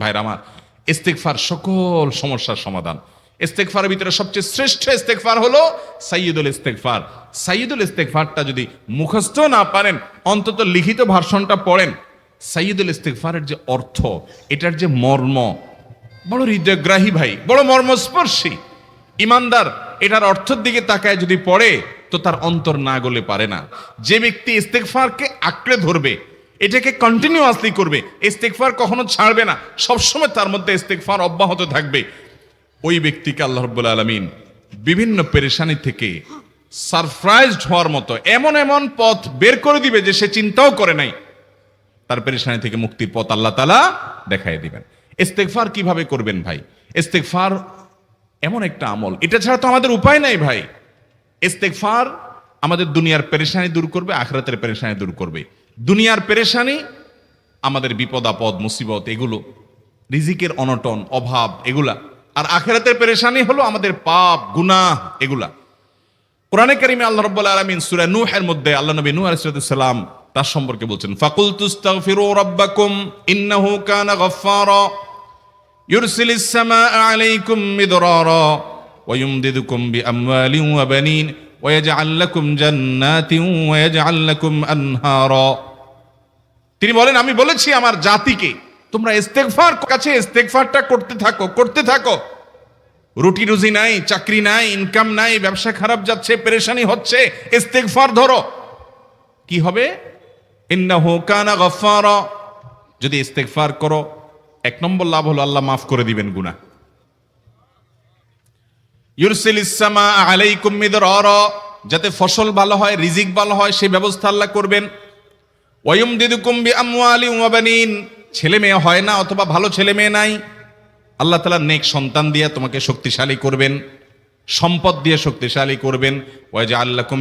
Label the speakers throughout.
Speaker 1: ভাইরা আমার, ইস্তেগফার সকল সমস্যার সমাধান। ইস্তেগফারের ভিতরে সবচেয়ে শ্রেষ্ঠ ইস্তেগফার হলো সাইয়্যিদুল ইস্তেগফার। সাইয়্যিদুল ইস্তেগফারটা যদি মুখস্থ না পারেন, অন্তত লিখিত ভার্সনটা পড়েন। সাইয়্যিদুল ইস্তেগফারের যে অর্থ, এটার যে মর্ম, বড় হৃদয়গ্রাহী ভাই, বড় মর্মস্পর্শী। ইমানদার এটার অর্থের দিকে তাকায় যদি পড়ে, তো তার অন্তর না গলে পারে না। যে ব্যক্তি ইস্তেগফারকে আঁকড়ে ধরবে, এটাকে কন্টিনিউয়াসলি করবে, ইস্তেগফার কখনো ছাড়বে না, সবসময় তার মধ্যে ইস্তেগফার অব্যাহত থাকবে, ওই ব্যক্তিকে আল্লাহ রাব্বুল আলামিন বিভিন্ন পেরেশানি থেকে সারপ্রাইজড হওয়ার মতো এমন এমন পথ বের করে দিবে যে সে চিন্তাও করে নাই। তার পেরেশানি থেকে মুক্তির পথ আল্লাহ তাআলা দেখায় দিবেন। ইস্তেগফার কিভাবে করবেন ভাই? ইস্তেগফার এমন একটা আমল, এটা ছাড়া তো আমাদের উপায় নাই ভাই। ইস্তেগফার আমাদের দুনিয়ার পেরেশানি দূর করবে, আখিরাতের পেরেশানি দূর করবে। দুনিয়ার পেরেশানি, আমাদের বিপদ আপদ মুসিবত, এগুলো, রিজিকের অনটন অভাব, এগুলা। আর আখিরাতের পেরেশানি হলো আমাদের পাপ গুনাহ, এগুলা। কোরআনে কারিমে আল্লাহ রাব্বুল আলামিন সূরা নূহের মধ্যে আল্লাহ নবী নূহ আলাইহিস সালাম তার সম্পর্কে বলছেন, ফাকুলতুস্তাগফিরু রাব্বাকুম ইন্নাহু কানা গাফফারা ইউরসিলিস সামাআ আলাইকুম মিদরারা ওয়া ইউমদিদুকুম বিআমওয়ালিন ওয়া বানিন ওয়া ইয়াজআল লাকুম জান্নাতিন ওয়া ইয়াজআল লাকুম আনহারা। তিনি বলেন, আমি বলেছি আমার জাতিকে, তোমরা ইস্তেগফার কাছে ইস্তেগফারটা করতে থাকো। রুটি রুজি নাই, চাকরি নাই, ইনকাম নাই, ব্যবসা খারাপ যাচ্ছে, পেরেশানি হচ্ছে, ইস্তেগফার ধরো। কি হবে? ইন্নাহু কানা গাফফারা। যদি ইস্তেগফার করো, এক নম্বর লাভ হলো আল্লাহ মাফ করে দিবেন গুনাহ। ইউরসিলিস সামাআ আলাইকুম মিদরারা, যাতে ফসল ভালো হয়, রিজিক ভালো হয়, সেই ব্যবস্থা আল্লাহ করবেন। ওয়া ইউমদিদুকুম বিআমওয়ালিন ওয়া বানিন, ছেলে মেয়ে হয় না অথবা ভালো ছেলে মেয়ে নাই, আল্লাহ তাআলা নেক সন্তান দিয়ে তোমাকে শক্তিশালী করবেন, সম্পদ দিয়ে শক্তিশালী করবেন। ওয়া ইয়াজআল লাকুম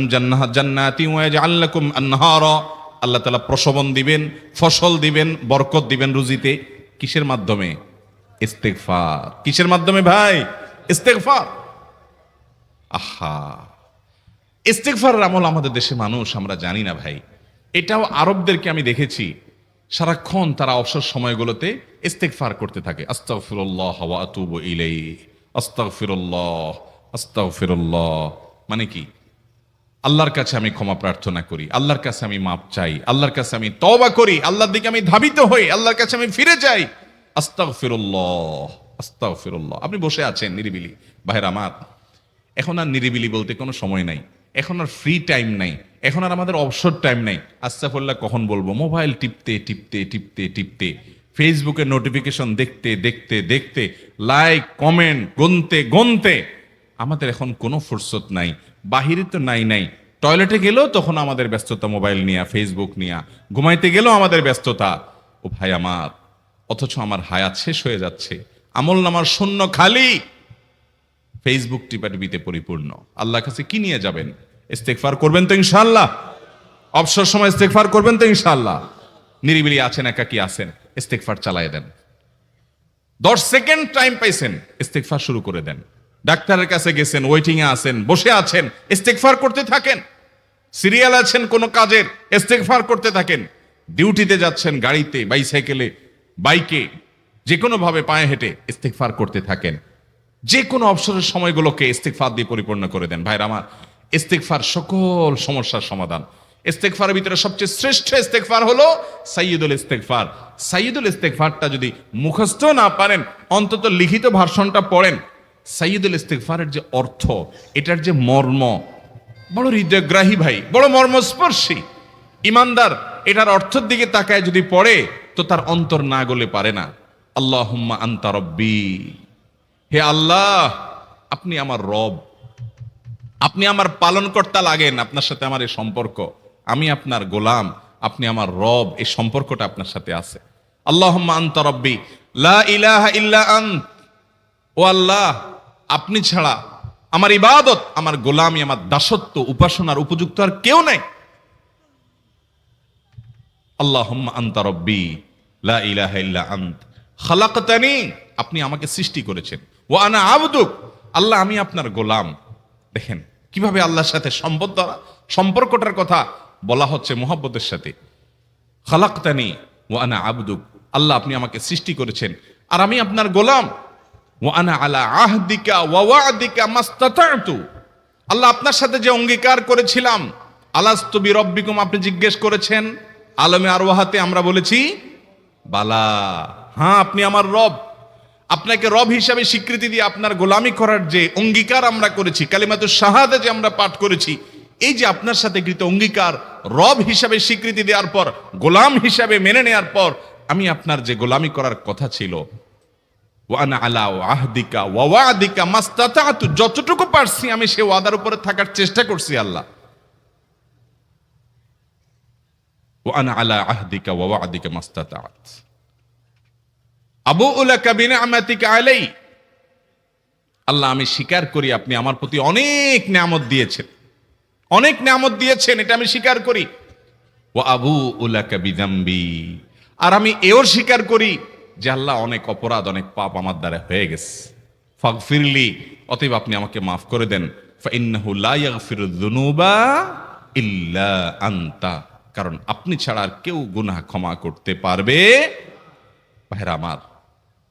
Speaker 1: জান্নাতিন ওয়া ইয়াজআল লাকুম আনহারা, আল্লাহ তাআলা প্রসবন দিবেন, ফসল দিবেন, বরকত দিবেন রুজিতে। কিসের মাধ্যমে? ইস্তেগফার। কিসের মাধ্যমে ভাই? ইস্তেগফার। আহা, ইস্তেগফারের আমল আমাদের দেশে মানুষ আমরা জানি না ভাই। এটাও আরবদেরকে আমি দেখেছি, সারাক্ষণ তারা অবসর সময়গুলোতে ইস্তেগফার করতে থাকে। আস্তাগফিরুল্লাহ ওয়া আতুবু ইলাইহি, আস্তাগফিরুল্লাহ, আস্তাগফিরুল্লাহ। মানে কি? আল্লাহর কাছে আমি ক্ষমা প্রার্থনা করি, আল্লাহর কাছে আমি মাপ চাই, আল্লাহর কাছে আমি তওবা করি, আল্লাহর দিকে আমি ধাবিত হই, আল্লাহর কাছে আমি ফিরে যাই। আস্তাগফিরুল্লাহ, আস্তাগফিরুল্লাহ। আপনি বসে আছেন নিরিবিলি, ভাইরা আমার, এখন আর নিরিবিলি বলতে কোনো সময় নাই, এখন আর ফ্রি টাইম নাই, এখন আর আমাদের অবসর টাইম নাই। আস্তাগফিরুল্লাহ কখন বলবো? মোবাইল টিপতে টিপতে টিপতে টিপতে, ফেসবুকের নোটিফিকেশন দেখতে দেখতে দেখতে, লাইক কমেন্ট গুনতে গুনতে আমাদের এখন কোনো ফুরসত নাই। বাহিরে তো নাই, টয়লেটে গেলেও তখন আমাদের ব্যস্ততা মোবাইল নিয়া, ফেসবুক নিয়া, ঘুমাইতে গেলেও আমাদের ব্যস্ততা। ও ভাই আমার, অথচ আমার হায়াত শেষ হয়ে যাচ্ছে, আমল নামার শূন্য খালি, ফেসবুক টিপাটিপিতে পরিপূর্ণ। আল্লাহর কাছে কি নিয়ে যাবেন? ইস্তেগফার করবেন তো ইনশাআল্লাহ? অবসর সময় ইস্তেগফার করবেন তো ইনশাআল্লাহ? নিরিবিলি আছেন, একাকী আছেন, ইস্তেগফার চালায় দেন। 10 সেকেন্ড টাইম পাইছেন, ইস্তেগফার শুরু করে দেন। ডাক্তারের কাছে গেছেন, ওয়েটিং এ আছেন, বসে আছেন, ইস্তেগফার করতে থাকেন। সিরিয়াল আছেন কোনো কাজের, ইস্তেগফার করতে থাকেন। ডিউটিতে যাচ্ছেন, গাড়িতে, বাইসাইকেলে, বাইকে, যে কোনো ভাবে পায়ে হেঁটে ইস্তেগফার করতে থাকেন। যে কোনো অবসরের সময়গুলোকে ইস্তেগফার দিয়ে পরিপূর্ণ করে দেন। ভাইরা আমার, ইস্তেগফার সকল সমস্যার সমাধান। ইস্তেগফারের ভিতরে সবচেয়ে শ্রেষ্ঠ ইস্তেগফার হলো সাইয়্যিদুল ইস্তেগফার। সাইয়্যিদুল ইস্তেগফারটা যদি মুখস্থ না পারেন, অন্তত লিখিত ভার্সনটা পড়েন। সাইয়্যিদুল ইস্তেগফারের যে অর্থ, এটার যে মর্ম, বড় হৃদয়গ্রাহী ভাই, বড় মর্মস্পর্শী। ইমানদার এটার অর্থের দিকে তাকায় যদি পড়ে, তো তার অন্তর না গলে পারে না। আল্লাহুম্মা আনতা রব্বি, হে আল্লাহ, আপনি আমার রব, আপনি আমার পালনকর্তা লাগেন। আপনার সাথে আমার এই সম্পর্ক, আমি আপনার গোলাম, আপনি আমার রব, এই সম্পর্কটা আপনার সাথে আছে। আল্লাহুম্মা আনতা রব্বি লা ইলাহা ইল্লা আন্ত, ও আল্লাহ, আপনি ছাড়া আমার ইবাদত, আমার গোলামি, আমার দাসত্ব, উপাসনার উপযুক্ত আর কেউ নেই। আল্লাহুম্মা আনতা রব্বি লা ইলাহা ইল্লা আন্ত খালাকতানি, আপনি আমাকে সৃষ্টি করেছেন। ওয়া আনা আবদুক, আল্লাহ আমি আপনার গোলাম। দেখেন কিভাবে আল্লাহর সাথে সম্পর্কটার কথা বলা হচ্ছে মুহাব্বতের সাথে। খালাকতানি ওয়া আনা আবদুক, আল্লাহ আপনি আমাকে সৃষ্টি করেছেন, আর আমি আপনার গোলাম। ওয়া আনা আলা আহদিকা ওয়া ওয়া'দিকা মাস্তাতা'তু, আল্লাহ আপনার সাথে যে অঙ্গীকার করেছিলাম, আলাস্তু বিরব্বিকুম, আপনি জিজ্ঞেস করেছেন, আলমে আরওয়াহাতে আমরা বলেছি বালা, হ্যাঁ আপনি আমার রব। আপনাকে রব হিসাবে স্বীকৃতি দিয়ে আপনার গোলামি করার যে অঙ্গীকার আমরা করেছি, কালিমাতুশ শাহাদা যে আমরা পাঠ করেছি, এই যে আপনার সাথে কৃত অঙ্গীকার, রব হিসাবে স্বীকৃতি দেওয়ার পর, গোলাম হিসাবে মেনে নেওয়ার পর, আমি আপনার যে গোলামি করার কথা ছিল, ওয়া আনা আলা আহদিকা ওয়া ওয়া'দিকা মাস্তাতা'তু, যতটুকু পারছি আমি সে ওয়াদার উপরে থাকার চেষ্টা করছি আল্লাহ। ওয়া আনা আলা আহদিকা ওয়া ওয়া'দিকা মাস্তাতা'ত আবুউ লাকা বিনি'মাতিকা আলাই, আল্লাহ আমি স্বীকার করি আপনি আমার প্রতি অনেক নিয়ামত দিয়েছেন, অনেক নিয়ামত দিয়েছেন, এটা আমি স্বীকার করি। ওয়া আবুউ লাকা বিযামবি, আর আমি এও স্বীকার করি যে আল্লাহ অনেক অপরাধ, অনেক পাপ আমার দ্বারা হয়ে গেছে। ফাগফিরলি, অতএব আপনি আমাকে মাফ করে দেন। ফাইন্নাহু লা ইয়াগফিরুয যুনুবা ইল্লা আনতা, কারণ আপনি ছাড়া আর কেউ গুনাহ ক্ষমা করতে পারবে। ভাইরা আমার,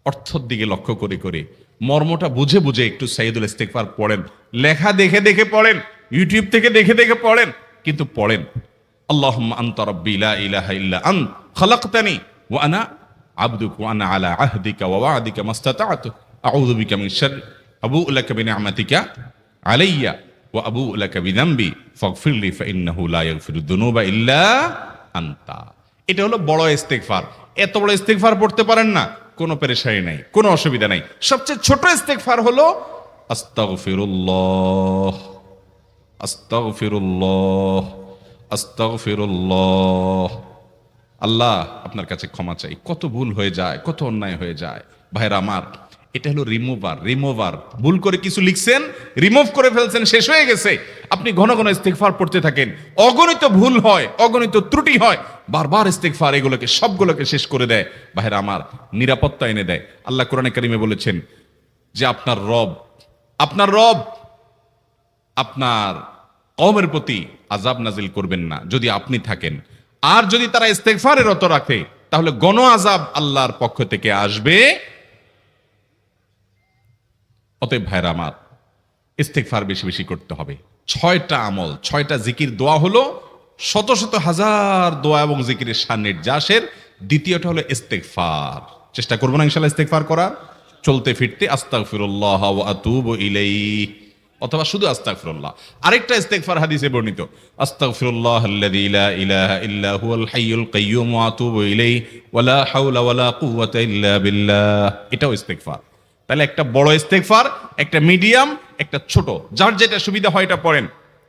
Speaker 1: অর্থের দিকে লক্ষ্য করে করে, মর্মটা বুঝে বুঝে একটু সাইয়্যিদুল ইস্তিগফার পড়েন। লেখা দেখে দেখে পড়েন, ইউটিউব থেকে দেখে দেখে পড়েন, কিন্তু পড়েন। আল্লাহুম্মা আনতা রাব্বি লা ইলাহা ইল্লা আনত খালাকতানি ওয়া আনা আবদুকা ওয়া আনা আলা আহদিকা ওয়া ওয়া'দিকা মাস্তাতা'তু আউযু বিকা মিন শাররি আবুউ লাকা বিনি'মাতিকা আলাইয়া ওয়া আবুউ লাকা বিযামবি ফাগফিরলি ফাইন্নাহু লা ইয়াগফিরুয যুনুবা ইল্লা আনতা। এটা হলো বড় ইস্তিগফার। এত বড় ইস্তিগফার পড়তে পারেন না, কোনো পেরেশানি নাই, কোনো অসুবিধা নাই। সবচেয়ে ছোট ইস্তিগফার হলো আস্তাগফিরুল্লাহ, আস্তাগফিরুল্লাহ, আস্তাগফিরুল্লাহ। আল্লাহ আপনার কাছে ক্ষমা চাই, কত ভুল হয়ে যায়, কত অন্যায় হয়ে যায়। ভাইরা আমার, এটা হলো রিমুভার। ভুল করে কিছু লিখছেন, রিমুভ করে ফেলছেন, শেষ হয়ে গেছে। আপনি ঘন ঘন ইস্তিগফার পড়তে থাকেন, অগণিত ভুল হয়, অগণিত ত্রুটি হয়, বারবার ইস্তিগফার এগুলোকে সবগুলোকে শেষ করে দেয়। ভাইরা আমার, নিরাপত্তা এনে দেয়। আল্লাহ কোরআনে কারিমে বলেছেন যে আপনার রব আপনার কওমের প্রতি আযাব নাজিল করবেন না যদি আপনি থাকেন, আর যদি তারা ইস্তিগফারে রত রাখে তাহলে গণ আযাব আল্লাহর পক্ষ থেকে আসবে। অতএব ভাইরা আমার, ইস্তিগফার বেশি বেশি করতে হবে। 6টা আমল, 6টা জিকির, দোয়া হলো শত শত হাজার দোয়া এবং জিকিরের সান্নিধ্যাসের। দ্বিতীয়টা হলো ইস্তিগফার। চেষ্টা করবো না ইনশাআল্লাহ ইস্তিগফার করার, চলতে ফিরতে আস্তাগফিরুল্লাহ ওয়া আতুবু ইলাইহি, অথবা শুধু আস্তাগফিরুল্লাহ। আরেকটা ইস্তিগফার হাদিসে বর্ণিত, আস্তাগফিরুল্লাহাল্লাযী লা ইলাহা ইল্লা হুয়াল হাইয়ুল কাইয়্যুম ওয়া আতুবু ইলাইহি ওয়া লা হাওলা ওয়া লা কুওয়াতা ইল্লা বিল্লাহ। এটাও ইস্তিগফার। তাহলে একটা বড় ইস্তিগফার, একটা মিডিয়াম, একটা ছোট, যার যেটা সুবিধা হয় এটা পড়েন।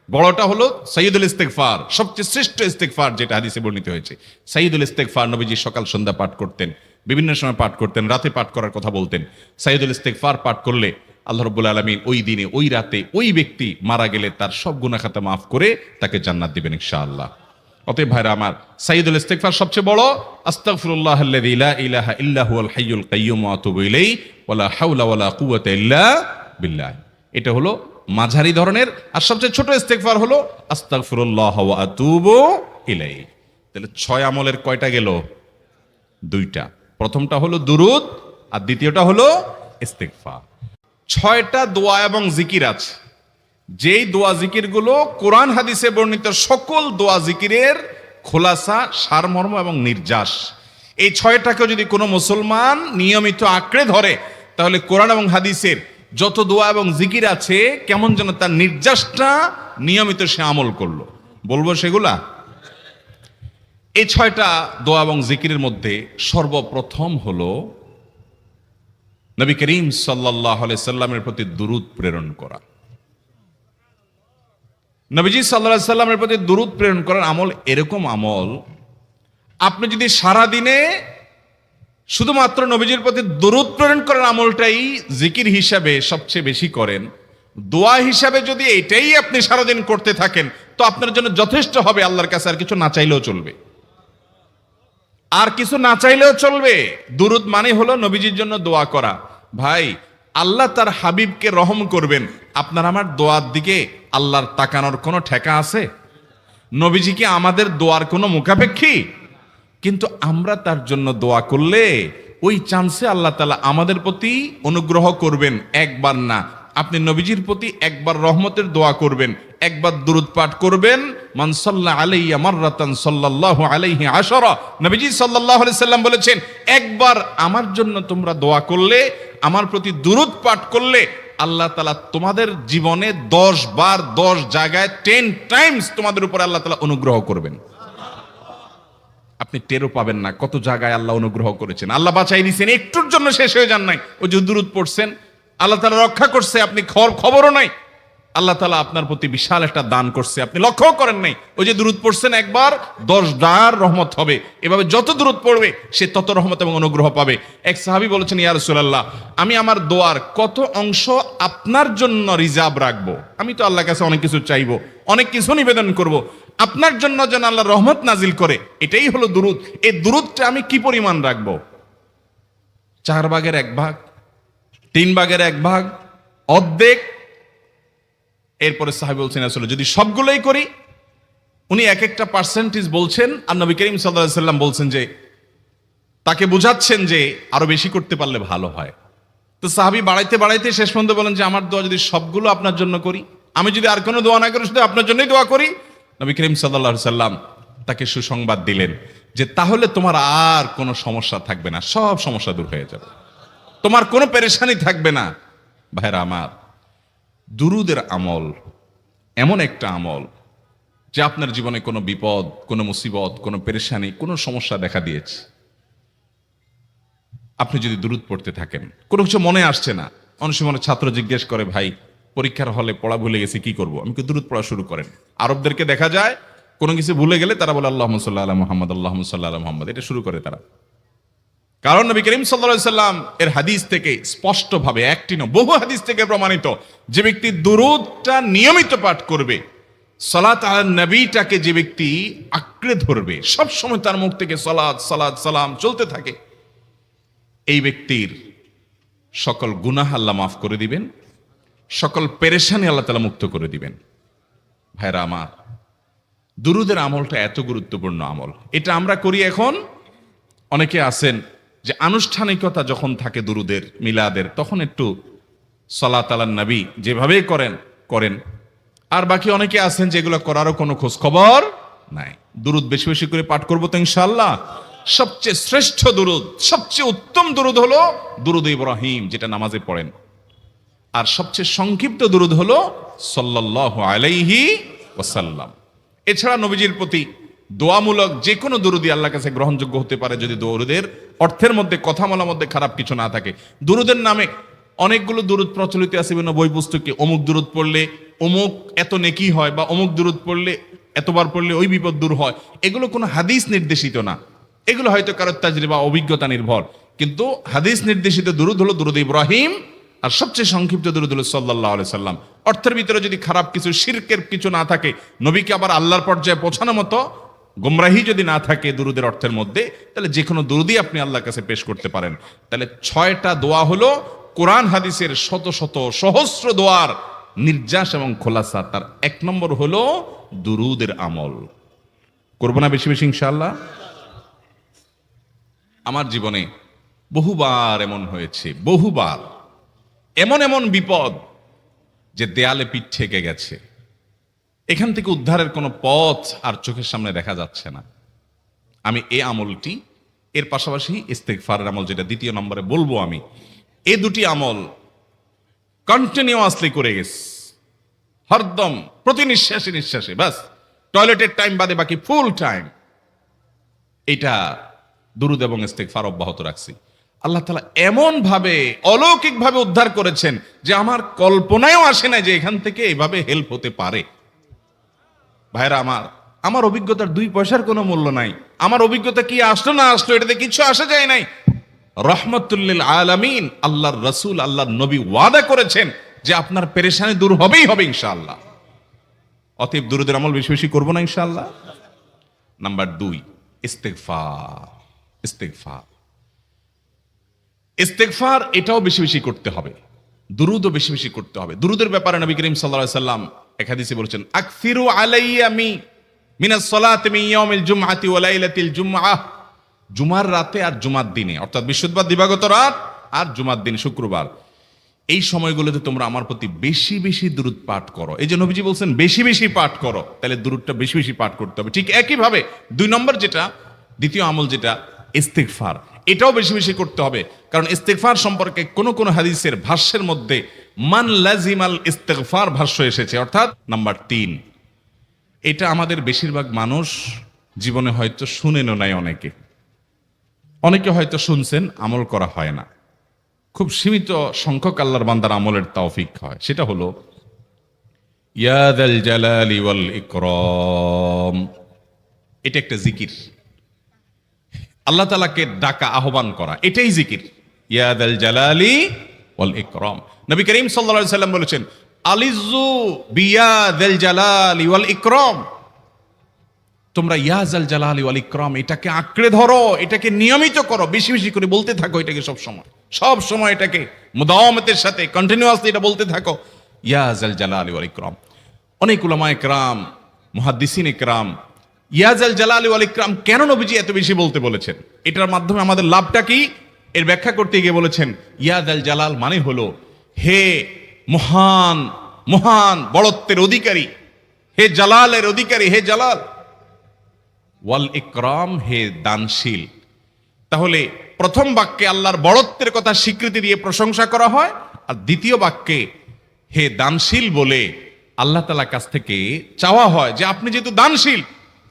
Speaker 1: বড়টা হলো সাইয়্যিদুল ইস্তিগফার, সবচেয়ে শ্রেষ্ঠ ইস্তিগফার যেটা হাদিসে বর্ণিত হয়েছে। সাইয়্যিদুল ইস্তিগফার নবীজি সকাল সন্ধ্যা পাঠ করতেন, বিভিন্ন সময় পাঠ করতেন, রাতে পাঠ করার কথা বলতেন। সাইয়্যিদুল ইস্তিগফার পাঠ করলে আল্লাহ রাব্বুল আলামিন ওই দিনে, ওই রাতে, ওই ব্যক্তি মারা গেলে তার সব গুনাহ খাতা মাফ করে তাকে জান্নাত দিবেন ইনশাআল্লাহ। অতএব ভাইরা আমার, সাইয়্যিদুল ইস্তিগফার সবচেয়ে বড়, আস্তাগফিরুল্লাহাল্লাযী লা ইলাহা ইল্লা হুয়াল হাইয়ুল কাইয়্যুম ওয়া আতুবু ইলাইহি ওয়া লা হাওলা ওয়া লা কুওয়াতা ইল্লা বিল্লাহ। এটা হলো মাঝারি ধরনের। আর সবচেয়ে ছোট ইস্তিগফার হলো আস্তাগফিরুল্লাহ ওয়া আতুবু ইলাইহি। তাহলে 6 আমলের কয়টা গেল? 2টা। প্রথমটা হলো দুরুদ, আর দ্বিতীয়টা হলো ইস্তিগফার। 6টা দোয়া এবং জিকির আছে, যেই দোয়া জিকিরগুলো কোরআন হাদিসে বর্ণিত সকল দোয়া জিকিরের খোলাসা, সারমর্ম এবং নির্যাস। এই 6টাকে যদি কোনো মুসলমান নিয়মিত আঁকড়ে ধরে, তাহলে কোরআন এবং হাদিসের যত দোয়া এবং জিকির আছে, কেমন যেন তার নির্যাসটা নিয়মিত সে আমল করলো। বলবো সেগুলা। এই 6টা দোয়া এবং জিকিরের মধ্যে সর্বপ্রথম হলো নবী করিম সাল্লাল্লাহু আলাইহি সাল্লামের প্রতি দুরূদ প্রেরণ করা। নবীজি সাল্লাল্লাহু আলাইহি সাল্লামের প্রতি দুরূদ প্রেরণ করার আমল এরকম আমল, আপনি যদি সারা দিনে শুধুমাত্র নবীজির প্রতি দুরূদ প্রেরণ করার আমলটাই জিকির হিসাবে সবচেয়ে বেশি করেন, দোয়া হিসাবে যদি এটাই আপনি সারাদিন করতে থাকেন, তো আপনার জন্য যথেষ্ট হবে আল্লাহর কাছে। আর কিছু না চাইলেও চলবে, আর কিছু না চাইলেও চলবে। দুরূদ মানে হলো নবীজির জন্য দোয়া করা। ভাই, আল্লাহ তার হাবিবকে রহম করবেন, আপনার আমার দোয়ার দিকে আল্লাহর তাকানোর কোনো ঠেকা আছে? নবীজি কি আমাদের দোয়ার কোনো মুখাপেক্ষী? কিন্তু আমরা তার জন্য দোয়া করলে ওই চান্সে আল্লাহ তাআলা আমাদের প্রতি অনুগ্রহ করবেন। একবার না, আপনি নবীজির প্রতি একবার রহমতের দোয়া করবেন, একবার দুরূদ পাঠ করবেন। মান সাল্লা আলাইয়া মাররাতান সাল্লাল্লাহু আলাইহি আশারা, নবীজি সাল্লাল্লাহু আলাইহি সাল্লাম বলেছেন, একবার আমার জন্য তোমরা দোয়া করলে, আমার প্রতি দুরূদ পাঠ করলে, আল্লাহ তাআলা তোমাদের জীবনে 10 বার 10 জায়গায় 10 টাইমস তোমাদের উপর আল্লাহ তাআলা অনুগ্রহ করবেন। আপনি টেরও পাবেন না কত জায়গায় আল্লাহ অনুগ্রহ করেছেন। আল্লাহ বাঁচাই দিয়েছেন, একটুর জন্য শেষ হয়ে যান নাই। ওই যে দুরূদ পড়ছেন, আল্লাহ তাআলা রক্ষা করছে, আপনি খবরও নাই। আল্লাহ তাআলা আপনার প্রতি বিশাল একটা দান করছে, আপনি লক্ষ্য করেন নাই। ওই যে দুরূদ পড়ছেন একবার 10 বার রহমত হবে। এভাবে যত দুরূদ পড়বে সে তত রহমত এবং অনুগ্রহ পাবে। এক সাহাবী বলেছেন, ইয়া রাসূলুল্লাহ, আমি আমার দোয়ার কত অংশ আপনার জন্য রিজার্ভ রাখবো? আমি তো আল্লাহর কাছে অনেক কিছু চাইবো, অনেক কিছু নিবেদন করব, আপনার জন্য যেন আল্লাহ রহমত নাজিল করে, এটাই হলো দুরূদ। এই দুরূদটা আমি কি পরিমাণ রাখবো? 4 ভাগের 1 ভাগ, 3 ভাগের 1 ভাগ, অর্ধেক? এরপরে সাহাবী বলছেন, আসলে যদি সবগুলোই করি, উনি এক একটা পার্সেন্টেজ বলছেন, আর নবী করিম সাল্লাল্লাহু আলাইহি সাল্লাম বলছেন যে, তাকে বোঝাচ্ছেন যে আরো বেশি করতে পারলে ভালো হয়। তো সাহাবী বাড়াইতে বাড়াইতে শেষ পর্যন্ত বলেন যে, আমার দোয়া যদি সবগুলো আপনার জন্য করি, আমি যদি আর কোনো দোয়া না করি, শুধু আপনার জন্যই দোয়া করি, নবী করিম সাল্লাল্লাহু আলাইহি সাল্লাম তাকে সুসংবাদ দিলেন যে, তাহলে তোমার আর কোনো সমস্যা থাকবে না, সব সমস্যা দূর হয়ে যাবে, তোমার কোনো পেরেশানি থাকবে না। ভাইরা আমার, দুরূদের আমল এমন একটা আমল যে আপনার জীবনে কোনো বিপদ, কোনো মুসিবত, কোনো পেরেশানি, কোনো সমস্যা দেখা দিয়েছে, আপনি যদি দুরূদ পড়তে থাকেন, কোনো কিছু মনে আসছে না, অনেক সময় ছাত্র জিজ্ঞেস করে, ভাই পরীক্ষার হলে পড়া ভুলে গেছি, কি করব? আমি দুরূদ পড়া শুরু করেন। আরবদেরকে দেখা যায় কোনো কিছু ভুলে গেলে তারা বলে আল্লাহুম্মা সাল্লি আলা মুহাম্মদ, আল্লাহুম্মা সাল্লি আলা মুহাম্মদ, এটা শুরু করে তারা। কারণ নবী করিম সাল্লাল্লাহু আলাইহি সাল্লাম এর হাদিস থেকে স্পষ্টভাবে, একটি নয় বহু হাদিস থেকে প্রমাণিত, যে ব্যক্তি দুরূদটা নিয়মিত পাঠ করবে, সালাত আলা নবীটাকে যে ব্যক্তি আঁকড়ে ধরবে, সব সময় তার মুখ থেকে সালাত সালাত সালাম চলতে থাকে, এই ব্যক্তির সকল গুনাহ আল্লাহ মাফ করে দিবেন, সকল পেরেশানি আল্লাহ তাআলা মুক্ত করে দিবেন। ভাইরা আমার, দুরূদের আমলটা এত গুরুত্বপূর্ণ আমল, এটা আমরা করি এখন। অনেকে আছেন যে আনুষ্ঠানিকতা যখন থাকে দুরূদের, মিলাদের, তখন একটু সালাত আলান নবী যেভাবেই করেন। আর বাকি অনেকে আছেন যেগুলো করারও কোনো খোঁজ খবর নাই। দুরূদ বেশি বেশি করে পাঠ করবো তো ইনশাআল্লাহ। সবচেয়ে শ্রেষ্ঠ দুরূদ, সবচেয়ে উত্তম দুরূদ হলো দুরূদ ইব্রাহিম, যেটা নামাজে পড়েন। আর সবচেয়ে সংক্ষিপ্ত দুরূদ হলো সাল্লাল্লাহু আলাইহি ওয়াসাল্লাম। এছাড়া নবীজির প্রতি দোয়ামূলক যে কোনো দুরূদই আল্লাহর কাছে গ্রহণযোগ্য হতে পারে, যদি দুরূদের অর্থের মধ্যে, কথা বলার মধ্যে খারাপ কিছু না থাকে। দুরূদের নামে অনেকগুলো দুরূদ প্রচলিত আছে বিভিন্ন বই পুস্তকে, অমুক দুরূদ পড়লে অমুক এত নেকি হয়, বা অমুক দুরূদ পড়লে এতবার পড়লে ওই বিপদ দূর হয়। এগুলো কোনো হাদিস নির্দেশিত না, এগুলো হয়তো কারোর তাজরিবা, অভিজ্ঞতা নির্ভর। কিন্তু হাদিস নির্দেশিত দুরূদ হলো দুরূদ ইব্রাহিম, আর সবচেয়ে সংক্ষিপ্ত দুরূদ হলো সাল্লাল্লাহু আলাইহি সাল্লাম। অর্থের ভিতরে যদি খারাপ কিছু, শিরকের কিছু না থাকে, নবীকে আবার আল্লাহর পর্যায়ে পৌঁছানোর মতো গোমরাহি যদি না থাকে দুরূদের অর্থের মধ্যে, তাহলে যে কোনো দুরূদই আপনি আল্লাহর কাছে পেশ করতে পারেন। তাহলে 6টা দোয়া হলো কোরআন হাদিসের শত শত সহস্র দোয়ার নির্যাস এবং খোলাসা। তার 1 নম্বর হলো দুরূদের আমল। করবো না বেশি বেশি ইনশাআল্লাহ? আমার জীবনে বহুবার এমন হয়েছে, বহুবার এমন এমন বিপদ যে দেয়ালে পিঠ ঠেকে গেছে, এখান থেকে উদ্ধারের কোনো পথ আর চোখের সামনে দেখা যাচ্ছে না। আমি এই আমলটি, এর পাশাপাশি ইস্তেগফারের আমল, যেটা 2 নম্বরে বলবো আমি, এই 2টি আমল কন্টিনিউয়াসলি করে গেছি, হরদম প্রতি নিঃশ্বাসে নিঃশ্বাসে, বাস টয়লেটের টাইম বাদে বাকি ফুল টাইম এটা দুরূদ এবং ইস্তেগফার অব্যাহত রাখছি। আল্লাহ তাআলা এমন ভাবে, অলৌকিক ভাবে উদ্ধার করেছেন যে আমার কল্পনায়ও আসে না যে এখান থেকে এভাবে হেল্প হতে পারে। ভাইরা আমার অভিজ্ঞতার 2 পয়সার কোনো মূল্য নাই। আমার অভিজ্ঞতা কি আসলো না আসলো, এটাতে কিছু আসা যায় নাই। রহমাতুল্লিল আলামিন আল্লাহর রাসূল, আল্লাহর নবী ওয়াদা করেছেন যে আপনার পেরেশানি দূর হবেই হবে ইনশাআল্লাহ। অতএব দুরূদের আমল বেশি বেশি করবো না ইনশাআল্লাহ। নাম্বার 2, ইস্তেগফার। ইস্তেগফার ইস্তেগফার এটাও বেশি বেশি করতে হবে, দুরূদও বেশি বেশি করতে হবে। দুরূদের ব্যাপারে নবী করিম সাল্লাল্লাহু আলাইহি সাল্লাম এক হাদিসে বলেছেন, আকসিরু আলাইয়া মিনাস সালাতি মিন ইয়াউমিল জুমআতি ওয়া লাইলাতিল জুমআহ। জুমার রাতে আর জুমার দিনে, অর্থাৎ বৃহস্পতিবার দিবাগত রাত আর জুমার দিন শুক্রবার, এই সময়গুলোতে তোমরা আমার প্রতি বেশি বেশি দুরূদ পাঠ করো। এই যে নবীজি বলছেন বেশি বেশি পাঠ করো, তাহলে দুরূদটা বেশি বেশি পাঠ করতে হবে। ঠিক একইভাবে 2 নম্বর যেটা, দ্বিতীয় আমল যেটা ইস্তিগফার, এটাও বেশি বেশি করতে হবে। কারণ ইস্তিগফার সম্পর্কে কোন কোন হাদিসের ভাষ্যের মধ্যে মান লাজিমাল ইস্তিগফার ভাষ্য এসেছে, অর্থাৎ নাম্বার 3। এটা আমাদের বেশিরভাগ মানুষ জীবনে হয়তো শুনেনও নাই, অনেকে হয়তো শুনছেন, আমল করা হয় না। খুব সীমিত সংখ্যক আল্লাহর বান্দার আমলের তৌফিক হয়। সেটা হলো ইয়া যাল জালালি ওয়াল ইকরাম, এটা একটা জিকির, আল্লাহ তাআলাকে ডাকা, আহ্বান করা, এটাই জিকির। ইয়া যাল জালালি ওয়াল ইকরাম। নবী করিম সাল্লাল্লাহু আলাইহি সাল্লাম বলেছেন আলিজু বিয়া যাল জালালি ওয়াল ইকরাম, তোমরা ইয়া যাল জালালি ওয়াল ইকরাম এটাকে আঁকড়ে ধরো, এটাকে নিয়মিত করো, বেশি বেশি করে বলতে থাকো এটাকে, সব সময় এটাকে মুদাওয়ামাতের সাথে কন্টিনিউয়াসলি এটা বলতে থাকো, ইয়া যাল জালালি ওয়াল ইকরাম। অনেক উলামায়ে কেরাম, মুহাদ্দিসিন ইকরাম ইয়া যাল জালালি ওয়াল ইকরাম কেন নবীজি এত বেশি বলতে বলেছেন, এটার মাধ্যমে আমাদের লাভটা কি, এর ব্যাখ্যা করতে গিয়ে বলেছেন ইয়া যাল জালাল মানে হলো হে মহান, মহান বড়ত্বের অধিকারী, হে জালালের অধিকারী, হে জালাল, ওয়াল ইকরাম হে দানশীল। তাহলে প্রথম বাক্যে আল্লাহর বড়ত্বের কথা স্বীকৃতি দিয়ে প্রশংসা করা হয়, আর দ্বিতীয় বাক্যে হে দানশীল বলে আল্লাহ তাআলার কাছ থেকে চাওয়া হয় যে আপনি যেহেতু দানশীল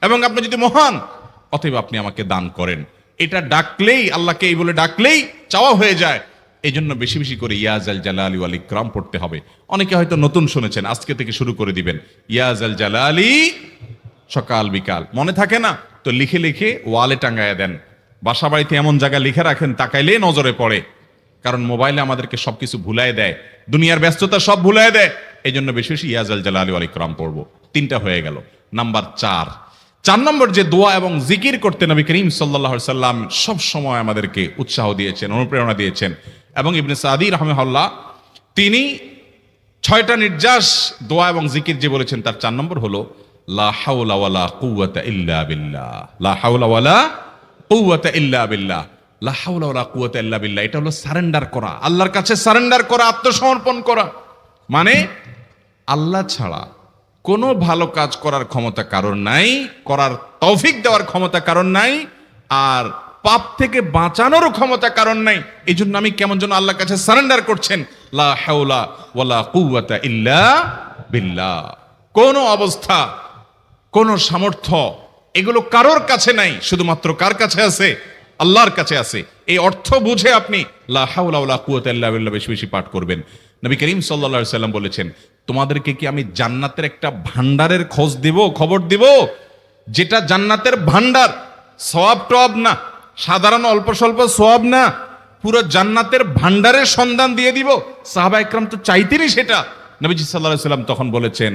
Speaker 1: এবং আপনি যদি মহান, অতএব আপনি আমাকে দান করেন। এটা ডাকলেই, আল্লাহকে এই বলে ডাকলেই চাওয়া হয়ে যায়। এই জন্য বেশি বেশি করে ইয়া যাল জালালি ওয়াল ইকরাম পড়তে হবে। অনেকে হয়তো নতুন শুনেছেন, আজকে থেকে শুরু করে দিবেন ইয়া যাল জালালি, সকাল বিকাল মনে থাকে না তো লিখে লিখে ওয়ালে টাঙ্গায় দেন, বাসা বাড়িতে এমন জায়গায় লিখে রাখেন তাকাইলে নজরে পড়ে। কারণ মোবাইলে আমাদেরকে সবকিছু ভুলাই দেয়, দুনিয়ার ব্যস্ততা সব ভুলাই দেয়। এই জন্য বেশি বেশি ইয়া যাল জালালি ওয়াল ইকরাম পড়বো। 3টা হয়ে গেল। নাম্বার 4 নম্বর যে দোয়া এবং জিকির করতে নবী করিম সাল্লাল্লাহু আলাইহি সাল্লাম সব সময় আমাদেরকে উৎসাহ দিয়েছেন, অনুপ্রেরণা দিয়েছেন। এবং ইবনে সাদি রাহিমাহুল্লাহ তিনি 6টা নির্যাস দোয়া এবং জিকির যে বলেছেন, তার 4 নম্বর হলো লা হাওলা ওয়ালা কুওয়াতা ইল্লা বিল্লাহ। লা হাওলা ওয়ালা কুওয়াতা ইল্লা বিল্লাহ। লা হাওলা ওয়ালা কুওয়াতা ইল্লা বিল্লাহ, এটা হলো সারেন্ডার করা, আল্লাহর কাছে সারেন্ডার করা, আত্মসমর্পণ করা। মানে আল্লাহ ছাড়া কোনো ভালো কাজ করার ক্ষমতা কারণ নাই, করার তৌফিক দেওয়ার ক্ষমতা কারণ নাই, আর পাপ থেকে বাঁচানোরও ক্ষমতা কারণ নাই। এই জন্য আমি কেমন যেন আল্লাহর কাছে সারেন্ডার করছেন, লা হাওলা ওয়ালা কুওয়াতা ইল্লা বিল্লাহ। কোন অবস্থা, কোন সামর্থ্য, এগুলো কারোর কাছে নাই, শুধুমাত্র কার কাছে আছে? আল্লাহর কাছে আছে। এই অর্থ বুঝে আপনি লা হাওলা ওয়ালা কুওয়াতা ইল্লা বিল্লাহ বেশি বেশি পাঠ করবেন। নবী করিম সাল্লাল্লাহু আলাইহি সাল্লাম বলেছেন, তোমাদেরকে কি আমি জান্নাতের একটা ভান্ডারের খবর দিব, যেটা জান্নাতের ভান্ডার, সওয়াব টওয়াব না, সাধারণ অল্প স্বল্প সওয়াব না, পুরো জান্নাতের ভান্ডারের সন্ধান দিয়ে দিব। সাহাবা ইকরাম তো চাইতেনই সেটা। নবীজি সাল্লাল্লাহু আলাইহি সাল্লাম তখন বলেছেন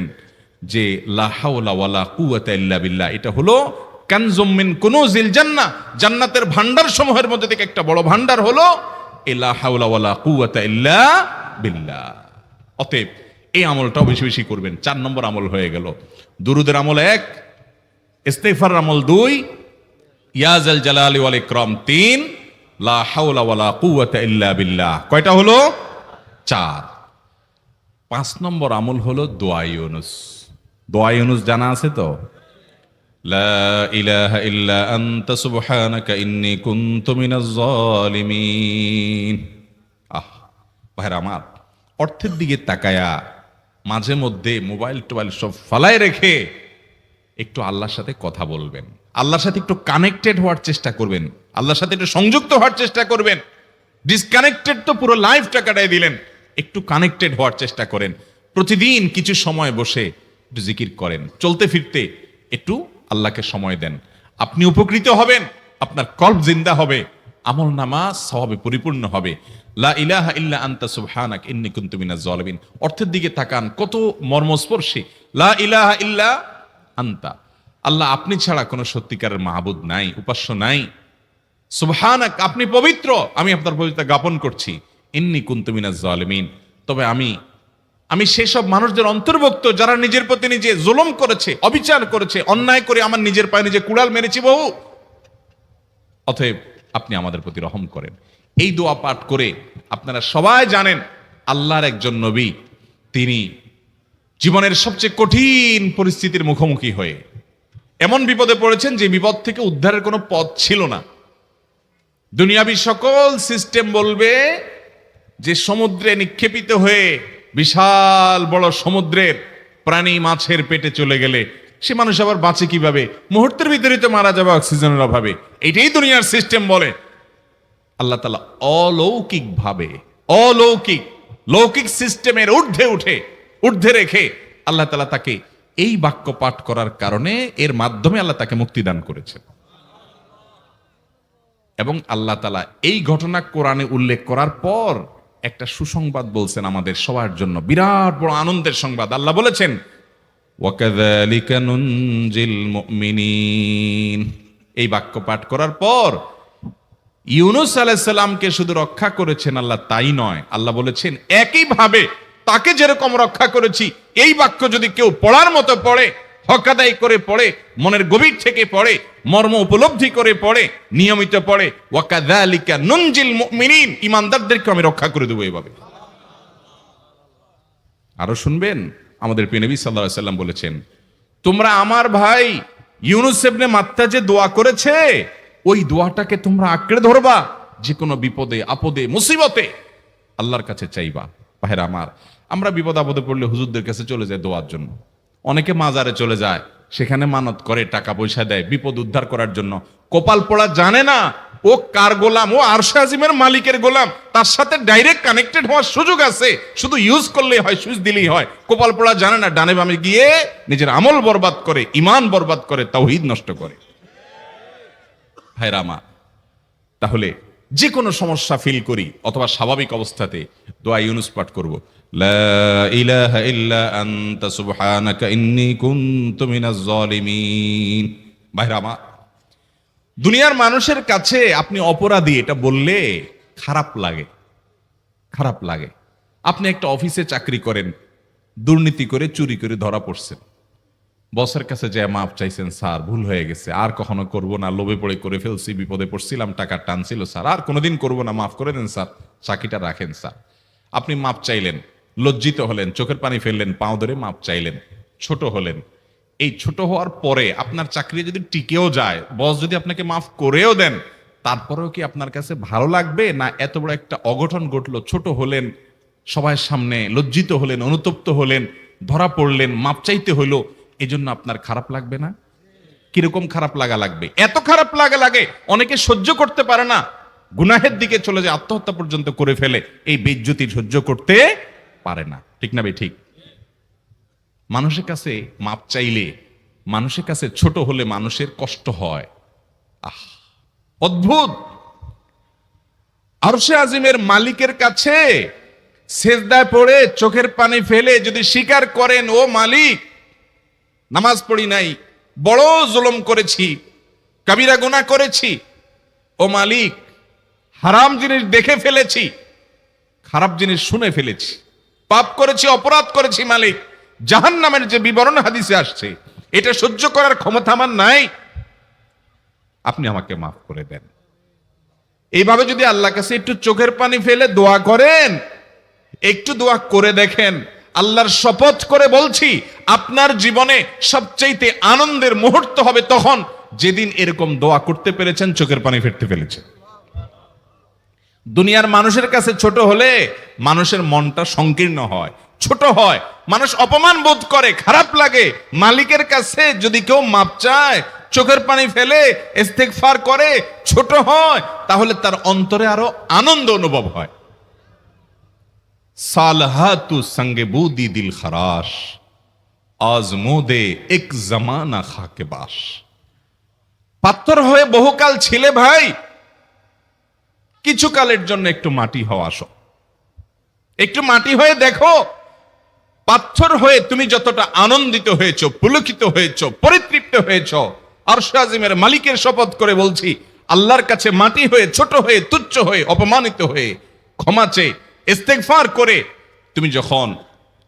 Speaker 1: যে লা হাওলা ওয়ালা কুওয়াতা ইল্লা বিল্লাহ, এটা হলো কানজুম মিন কুনুজিল জান্নাহ, জান্নাতের ভান্ডার সমূহের মধ্যে থেকে একটা বড় ভান্ডার হলো লা হাওলা ওয়ালা কুওয়াতা ইল্লা বিল্লাহ। অতএব এই আমলটাও বেশি বেশি করবেন। 4 নম্বর আমল হয়ে গেল। দুরুদের আমল 1, ইস্তিগফারের আমল 2, ইয়া যাল জালালি ওয়াল ইকরাম 3, লা হাওলা ওয়ালা কুওয়াতা ইল্লা বিল্লাহ। কয়টা হলো? 4। 5 নম্বর আমল হলো দোয়া ইউনুস। দোয়া ইউনুস জানা আছে তো? লা ইলাহা ইল্লা আনতা সুবহানাকা ইন্নী কুনতু মিনাজ জালিমিন। ভাইরা আমার, অর্থের দিকে তাকায়া মাঝে মধ্যে মোবাইল টোবাইল সব ফালায় রেখে একটু আল্লাহর সাথে কথা বলবেন, আল্লাহর সাথে একটু কানেক্টেড হওয়ার চেষ্টা করবেন, আল্লাহর সাথে একটু সংযুক্ত হওয়ার চেষ্টা করবেন। ডিসকানেক্টেড তো পুরো লাইফটা কাটাই দিলেন, একটু কানেক্টেড হওয়ার চেষ্টা করেন। প্রতিদিন কিছু সময় বসে একটু জিকির করেন, চলতে ফিরতে একটু আল্লাহকে সময় দেন। আপনি উপকৃত হবেন, আপনার কল্ব জিন্দা হবে, আমল নামা সওয়াবে পরিপূর্ণ হবে। লা ইলাহা ইল্লা আনতা সুবহানাক ইন্নী কুনতু মিনাজ জালিমিন। অর্থের দিকে তাকান, কত মর্মস্পর্শী। লা ইলাহা ইল্লা আনতা, আল্লাহ আপনি ছাড়া কোনো সত্যিকারের মাহবুদ নাই, উপাস্য নাই। সুবহানাক, আপনি পবিত্র, আমি আপনার পবিত্রতা জ্ঞাপন করছি। ইন্নী কুনতু মিনাজ জালিমিন, তবে আমি সেসব মানুষদের অন্তর্ভুক্ত যারা নিজের প্রতি নিজে জুলুম করেছে, অবিচার করেছে, অন্যায় করে আমার নিজের পায়ে নিজে কুড়াল মেরেছি বহু। অতএব আপনি আমাদের প্রতি রহম করেন। এই দোয়া পাঠ করে আপনারা সবাই জানেন আল্লাহর একজন নবী, তিনি জীবনের সবচেয়ে কঠিন পরিস্থিতির মুখোমুখি হয়ে এমন বিপদে পড়েছেন যে বিপদ থেকে উদ্ধারের কোনো পথ ছিল না। দুনিয়াবী সকল সিস্টেম বলবে যে সমুদ্রে নিক্ষেপিত হয়ে বিশাল বড় সমুদ্রের প্রাণী মাছের পেটে চলে গেলে সে মানুষ আবার বাঁচে কিভাবে, মুহূর্তের ভিতরে তো মারা যাবে অক্সিজেনের অভাবে। এটাই দুনিয়ার সিস্টেম বলে। আল্লাহ তাআলা অলৌকিক ভাবে, লৌকিক সিস্টেমের ঊর্ধ্বে রেখে আল্লাহ তাআলা তাকে এই বাক্য পাঠ করার কারণে এর মাধ্যমে আল্লাহ তাকে মুক্তি দান করেছেন। এবং আল্লাহ তাআলা এই ঘটনা কোরআনে উল্লেখ করার পর একটা সুসংবাদ বলছেন আমাদের সবার জন্য, বিরাট বড় আনন্দের সংবাদ। আল্লাহ বলেছেন ওয়াকাযালিকা নুনজিল মুমিনিন। এই বাক্য পাঠ করার পর ইউনূস আলাইহিস সালামকে শুধু রক্ষা করেছেন আল্লাহ তাই নয়, আল্লাহ বলেছেন একইভাবে তাকে যেরকম রক্ষা করেছি, এই বাক্য যদি কেউ পড়ার মতো পড়ে, হক আদায় করে পড়ে, মনের গভীর থেকে পড়ে, মর্ম উপলব্ধি করে পড়ে, নিয়মিত পড়ে, ওয়াকাযালিকা নুনজিল মুমিনিন, ঈমানদারদেরকে আমি রক্ষা করে দেব এভাবে। আরো শুনবেন, আমাদের প্রিয় নবী সাল্লাল্লাহু আলাইহি ওয়াসাল্লাম বলেছেন, তোমরা আমার ভাই ইউনূস ইবনে মাত্তা যে দোয়া করেছে, ওই দোয়াটাকে তোমরা আঁকড়ে ধরবা, যে কোনো বিপদে আপদে মুসিবতে আল্লাহর কাছে চাইবা। ভাইরা আমার, আমরা বিপদ আপদে পড়লে হুজুরদের কাছে চলে যায় দোয়ার জন্য, অনেকে মাজারে চলে যায়, সেখানে মানত করে, টাকা পয়সা দেয় বিপদ উদ্ধার করার জন্য। কপাল পোড়া জানে না ও কার গোলাম, ও আরশে আজিমের মালিকের গোলাম, তার সাথে ডাইরেক্ট কানেক্টেড হওয়ার সুযোগ আছে, শুধু ইউজ করলেই হয়, সুইচ দিলেই হয়। কপাল পোড়া জানে না, ডানে বামে গিয়ে নিজের আমল বরবাদ করে, ঈমান বরবাদ করে, তাওহীদ নষ্ট করে। ভাইরা আমার, তাহলে যে কোনো সমস্যা ফিল করি অথবা স্বাভাবিক অবস্থাতে দোয়া ইউনূস পাঠ করব, লা ইলাহা ইল্লা আনতা সুবহানাকা ইন্নী কুনতু মিনাজ জালিমিন। ভাইরা আমার, দুনিয়ার মানুষের কাছে আপনি অপরাধী এটা বললে খারাপ লাগে। আপনি একটা অফিসে চাকরি করেন, দুর্নীতি করে চুরি করে ধরা পড়ছেন, বসের কাছে যায় মাপ চাইছেন, স্যার ভুল হয়ে গেছে, আর কখনো করব না, লোভে পড়ে করে ফেলছি, বিপদে পড়ছিলাম, টাকা টানছিল স্যার, আর কোনোদিন করব না, মাফ করে দেন স্যার, চাকরিটা রাখেন স্যার। আপনি মাপ চাইলেন, লজ্জিত হলেন, চোখের পানি ফেললেন, পাও ধরে মাপ চাইলেন, ছোট হলেন। এই ছোট হওয়ার পরে আপনার চাকরি যদি টিকেও যায়, বস যদি আপনাকে মাফ করেও দেন, তারপরেও কি আপনার কাছে ভালো লাগবে? না এত বড় একটা অঘটন ঘটলো, ছোট হলেন, সবার সামনে লজ্জিত হলেন, অনুতপ্ত হলেন, ধরা পড়লেন, মাপ চাইতে হলো, এজন্য আপনার খারাপ লাগবে না? কিরকম খারাপ লাগবে? এত খারাপ লাগে অনেকে সহ্য করতে পারে না, গুনাহের দিকে চলে যায়, আত্মহত্যা পর্যন্ত করে ফেলে, এই বেইজ্জতি সহ্য করতে পারে না। ঠিক না ভাই? ঠিক। মানুষের কাছে মাপ চাইলে, মানুষের কাছে ছোট হলে মানুষের কষ্ট হয়। অদ্ভুত। আরশে আজিমের মালিকের কাছে সেজদায় পড়ে চোখের পানি ফেলে যদি স্বীকার করেন, ও মালিক, নামাজ পড়ি নাই, বড় জুলুম করেছি, কাবিরা গুনাহ করেছি, ও মালিক, হারাম জিনিস দেখে ফেলেছি, খারাপ জিনিস শুনে ফেলেছি, পাপ করেছি, অপরাধ করেছি মালিক, জাহান্নামের যে বিবরণ হাদিসে আসছে, এটা সহ্য করার ক্ষমতা আমার নাই, আপনি আমাকে মাফ করে দেন। এইভাবে যদি আল্লাহর কাছে একটু চোখের পানি ফেলে দোয়া করেন, একটু দোয়া করে দেখেন, আল্লাহর শপথ করে বলছি, আপনার জীবনে সবচাইতে আনন্দের মুহূর্ত হবে তখন যেদিন এরকম দোয়া করতে পেরেছেন, চোখের পানি ফেলতে পেরেছেন। দুনিয়ার মানুষের কাছে ছোট হলে মানুষের মনটা সংকীর্ণ হয়, ছোট হয়, মানুষ অপমান বোধ করে, খারাপ লাগে। মালিকের কাছে যদি কেউ মাপ চায়, চোখের পানি ফেলে, ইস্তেগফার করে, ছোট হয়, তাহলে তার অন্তরে আরো আনন্দ অনুভব হয়। সালহাতু সঙ্গে বুদি দিল খরাশ, আজমোদে এক জামানা খাকে বাস। পাথর হয়ে বহুকাল ছিলে ভাই, কিছু কালের জন্য একটু মাটি হও, আসো, একটু মাটি হয়ে দেখো। পাথর হয়ে তুমি যতটা আনন্দিত হয়েছো, পুলকিত হয়েছো, পরিতৃপ্ত হয়েছো, আরশে আজিমের মালিকের শপথ করে বলছি, আল্লাহর কাছে মাটি হয়ে, ছোট হয়ে, তুচ্ছ হয়ে, অপমানিত হয়ে, ক্ষমা চেয়ে, ইস্তেগফার করে তুমি যখন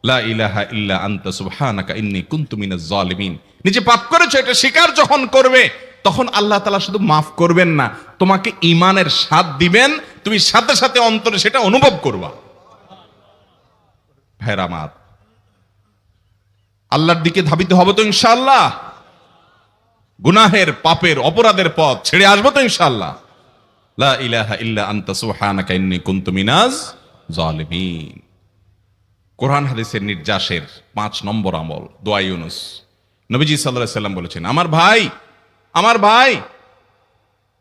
Speaker 1: লা ইলাহা ইল্লা আনতা সুবহানাকা ইন্নী কুনতু মিনাজ জালিমিন, নিজে পাপ করেছো এটা স্বীকার যখন করবে, তখন আল্লাহ তাআলা শুধু মাফ করবেন না, তোমাকে ঈমানের স্বাদ দিবেন, তুমি সাথে সাথে অন্তরে সেটা অনুভব করবা। ভাইরা আমার, আল্লাহর দিকে ধাবিত হব তো ইনশাআল্লাহ? গুনাহের, পাপের, অপরাধের পথ ছেড়ে আসবো তো ইনশাআল্লাহ? লা ইলাহা ইল্লা আনতা সুবহানাকা ইন্নী কুনতু মিনাজ জালিমিন। কোরআন হাদিসের নির্যাসের 5 নম্বর আমল দোয়া ইউনুস। নবীজি সাল্লাল্লাহু আলাইহি সাল্লাম বলেছেন, আমার ভাই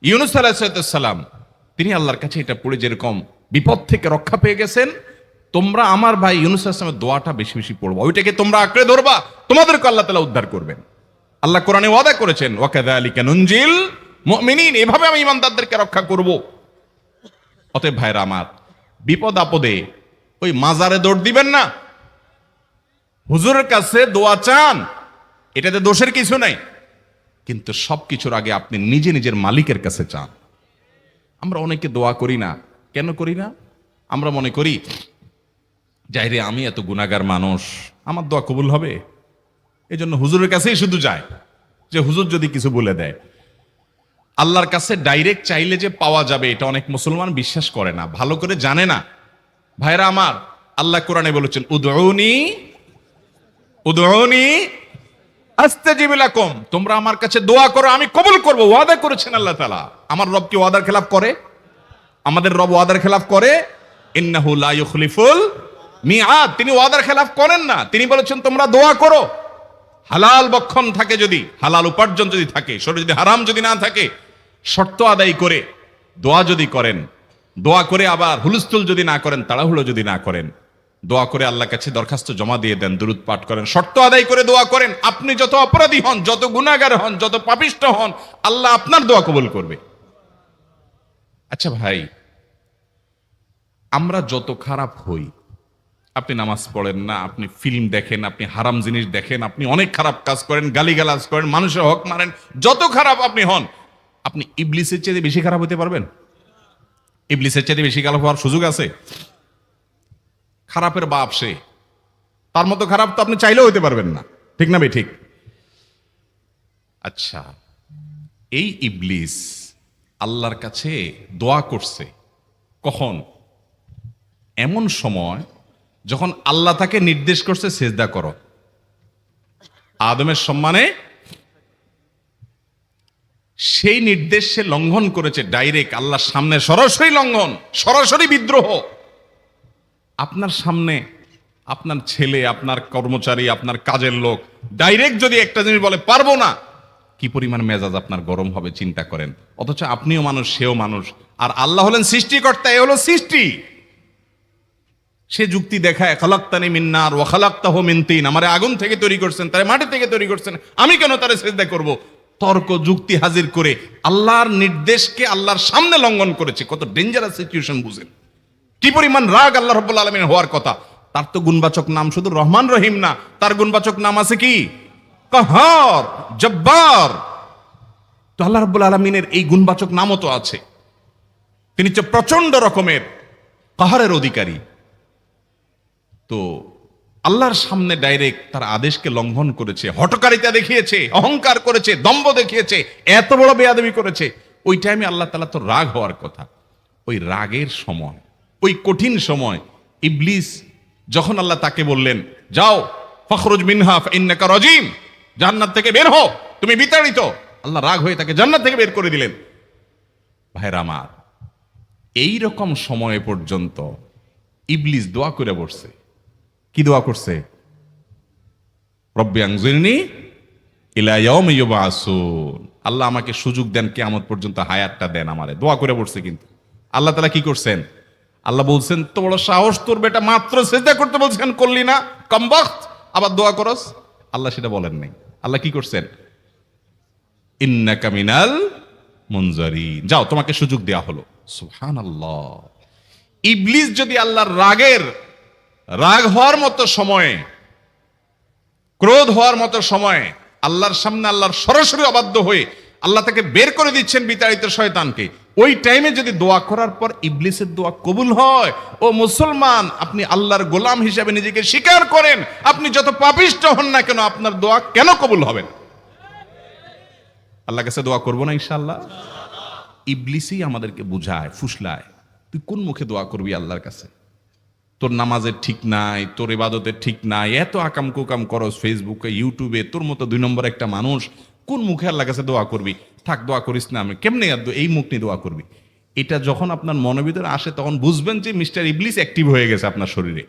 Speaker 1: ইউনুস আলাইহিস সালাম, তিনি আল্লাহর কাছে এটা পড়ে যেরকম বিপদ থেকে রক্ষা পেয়ে গেছেন, তোমরা আমার ভাই ইউনুস আলাইহিস সালামের দোয়াটা বেশি বেশি পড়বা, ওইটাকে তোমরা আঁকড়ে ধরবা, তোমাদেরকে আল্লাহ তাআলা উদ্ধার করবেন। আল্লাহ কোরআনে ওয়াদা করেছেন, ওয়া কাযালিকা নুনজিল মুমিনিন, এভাবে আমি ঈমানদারদেরকে রক্ষা করব। অতএব ভাইরা আমার, বিপদ আপদে ওই মাজারে দৌড় দিবেন না, হুজুরের কাছে দোয়া চান, এটাতে দোষের কিছু নাই, কিন্তু সবকিছুর আগে আপনি নিজে নিজের মালিকের কাছে চান। আমরা অনেকে দোয়া করি না, কেন করি না? আমরা মনে করি যাই রে, আমি এত গুনাহগার মানুষ, আমার দোয়া কবুল হবে, এই জন্য হুজুরের কাছেই শুধু যায়, যে হুজুর যদি কিছু বলে দেয়। আল্লাহর কাছে ডাইরেক্ট চাইলে যে পাওয়া যাবে, এটা অনেক মুসলমান বিশ্বাস করে না, ভালো করে জানে না। ভাইরা আমার, আল্লাহ কোরআনে বলেছেন, উদউনি আস্তাজিব লাকুম, তোমরা আমার কাছে দোয়া করো, আমি কবুল করব, ওয়াদা করেছেন আল্লাহ তাআলা। আমার রব কি ওয়াদার খেলাফ করে? আমাদের রব ওয়াদার খেলাফ করে? ইন্নাহু লা ইউখলিফুল মিআদ, তিনি ওয়াদার খেলাফ করেন না। তিনি বলেছেন তোমরা দোয়া করো, হালাল বক্ষণ থাকে, যদি হালাল উপার্জন যদি থাকে, শরীরে যদি হারাম যদি না থাকে, শর্ত আদায় করে দোয়া যদি করেন, দোয়া করে আবার হুলস্থুল যদি না করেন, তাড়াহুড়ো যদি না করেন, দোয়া করে আল্লাহর কাছে দরখাস্ত জমা দিয়ে দেন, দুরূদ পাঠ করেন, শর্ত আদায় করে দোয়া করেন, আপনি যত অপরাধী হন, যত গুনাহগার হন, যত পাপিষ্ঠ হন, আল্লাহ আপনার দোয়া কবুল করবে। আচ্ছা ভাই, আমরা যত খারাপ হই, আপনি নামাজ পড়েন না, আপনি ফিল্ম দেখেন, আপনি হারাম জিনিস দেখেন, আপনি অনেক খারাপ কাজ করেন, গালিগালাজ করেন, মানুষের হক মারেন, যত খারাপ আপনি হন, আপনি ইবলিসের চেয়ে বেশি খারাপ হতে পারবেন? ইবলিসের চেয়ে বেশি খারাপ হওয়ার সুযোগ আছে? খারাপের বাপ সে, তার মতো খারাপ তো আপনি চাইলেও হতে পারবেন না, ঠিক না ভাই? ঠিক। আচ্ছা, এই ইবলিস আল্লাহর কাছে দোয়া করছে কখন? এমন সময় যখন আল্লাহ তাকে নির্দেশ করছে সেজদা করো, আদমের সম্মানে। সেই নির্দেশ সে লঙ্ঘন করেছে, ডাইরেক্ট আল্লাহর সামনে সরাসরি লঙ্ঘন, সরাসরি বিদ্রোহ। আপনার সামনে আপনার ছেলে, আপনার কর্মচারী, আপনার কাজের লোক ডাইরেক্ট যদি একটা জিনিস বলে পারবো না, কি পরিমাণ মেজাজ আপনার গরম হবে চিন্তা করেন। অথচ আপনিও মানুষ, সেও মানুষ, আর আল্লাহ হলেন সৃষ্টিকর্তা, এ হলো সৃষ্টি। সে যুক্তি দেখায়, খালাক্তানি মিন নার ওয়া খালাক্তাহু মিন তিন, আমারে আগুন থেকে তৈরি করছেন, তারে মাটি থেকে তৈরি করছেন, আমি কেন তারে সিজদা করব? তর্ক যুক্তি হাজির করে আল্লাহর নির্দেশকে আল্লাহর সামনে লঙ্ঘন করেছে। কত ডেঞ্জারাস সিচুয়েশন বুঝেন, কি পরিমাণ রাগ আল্লাহ রাব্বুল আলামিন হওয়ার কথা। তার তো গুণবাচক নাম শুধু রহমান রহিম না, তার গুণবাচক নাম আছে কি? কাহার, জব্বার। তো আল্লাহ রাব্বুল আলামিনের এই গুণবাচক নামও তো আছে। তিনি হচ্ছে প্রচন্ড রকমের কাহারের অধিকারী। তো আল্লাহর সামনে ডাইরেক্ট তার আদেশকে লঙ্ঘন করেছে, হঠকারিতা দেখিয়েছে, অহংকার করেছে, দম্ভ দেখিয়েছে, এত বড় বেয়াদবি করেছে। ওই টাইমে আল্লাহ তাআলা তো রাগ হওয়ার কথা। ওই রাগের সময়, ওই কঠিন সময় ইবলিস যখন আল্লাহ তাকে বললেন, যাও ফখরুজ মিনহা ফাইন্নাকা রাজিম, জান্নাত থেকে বের হও, তুমি বিতাড়িত, আল্লাহ রাগ হয়ে তাকে জান্নাত থেকে বের করে দিলেন। ভাইরা আমার, এই রকম সময় পর্যন্ত ইবলিস দোয়া করে বসছে। কি দোয়া করছে? রব্বি আনজিরনি ইলা ইয়াউমি ইউবআসুন, আল্লাহ আমাকে সুযোগ দেন, কিয়ামত পর্যন্ত হায়াতটা দেন আমারে, দোয়া করে বসছে। কিন্তু আল্লাহ তাআলা কি করছেন? আল্লাহ বলছেন, তো বড় সাহস তোর বেটা, মাত্র সিজদা করতে বলছেন করলি না, কমবখত, আবার দোয়া করস? আল্লাহ সেটা বলেন নাই। আল্লাহ কি করছেন? ইন্নাকা মিনাল মুনজারিন, যাও তোমাকে সুযোগ দেয়া হলো। সুবহানাল্লাহ। ইবলিস যদি আল্লাহর রাগ হওয়ার মতো সময়ে, ক্রোধ হওয়ার মতো সময়ে আল্লাহর সামনে আল্লাহর সরাসরি অবাধ্য হয়ে আল্লাহ তাকে বের করে দিচ্ছেন, বিতাড়িত শয়তানকে, ওই টাইমে যদি দোয়া করার পর ইবলিসের দোয়া কবুল হয়, ও মুসলমান, আপনি আল্লাহর গোলাম হিসেবে নিজেকে স্বীকার করেন, আপনি যত পাপিষ্ঠ হন না কেন, আপনার দোয়া কেন কবুল হবে না? আল্লাহর কাছে দোয়া করবো না ইনশাআল্লাহ? ইবলিসই আমাদেরকে বুঝায়, ফুসলায়, তুই কোন মুখে দোয়া করবি আল্লাহর কাছে? তোর নামাজের ঠিক নাই, তোর ইবাদতের ঠিক নাই, এত আকাম কুকাম করস ফেসবুকে ইউটিউবে, তোর মতো 2 নম্বর একটা মানুষ, কোন মুখে আল্লাহর কাছে দোয়া করবি? থাক, দোয়া করিস না, আমি কেমনে এই মুখ নিয়ে দোয়া করবি? এটা যখন আপনার মনের ভিতরে আসে তখন বুঝবেন যে মিস্টার ইবলিস অ্যাক্টিভ হয়ে গেছে আপনার শরীরে।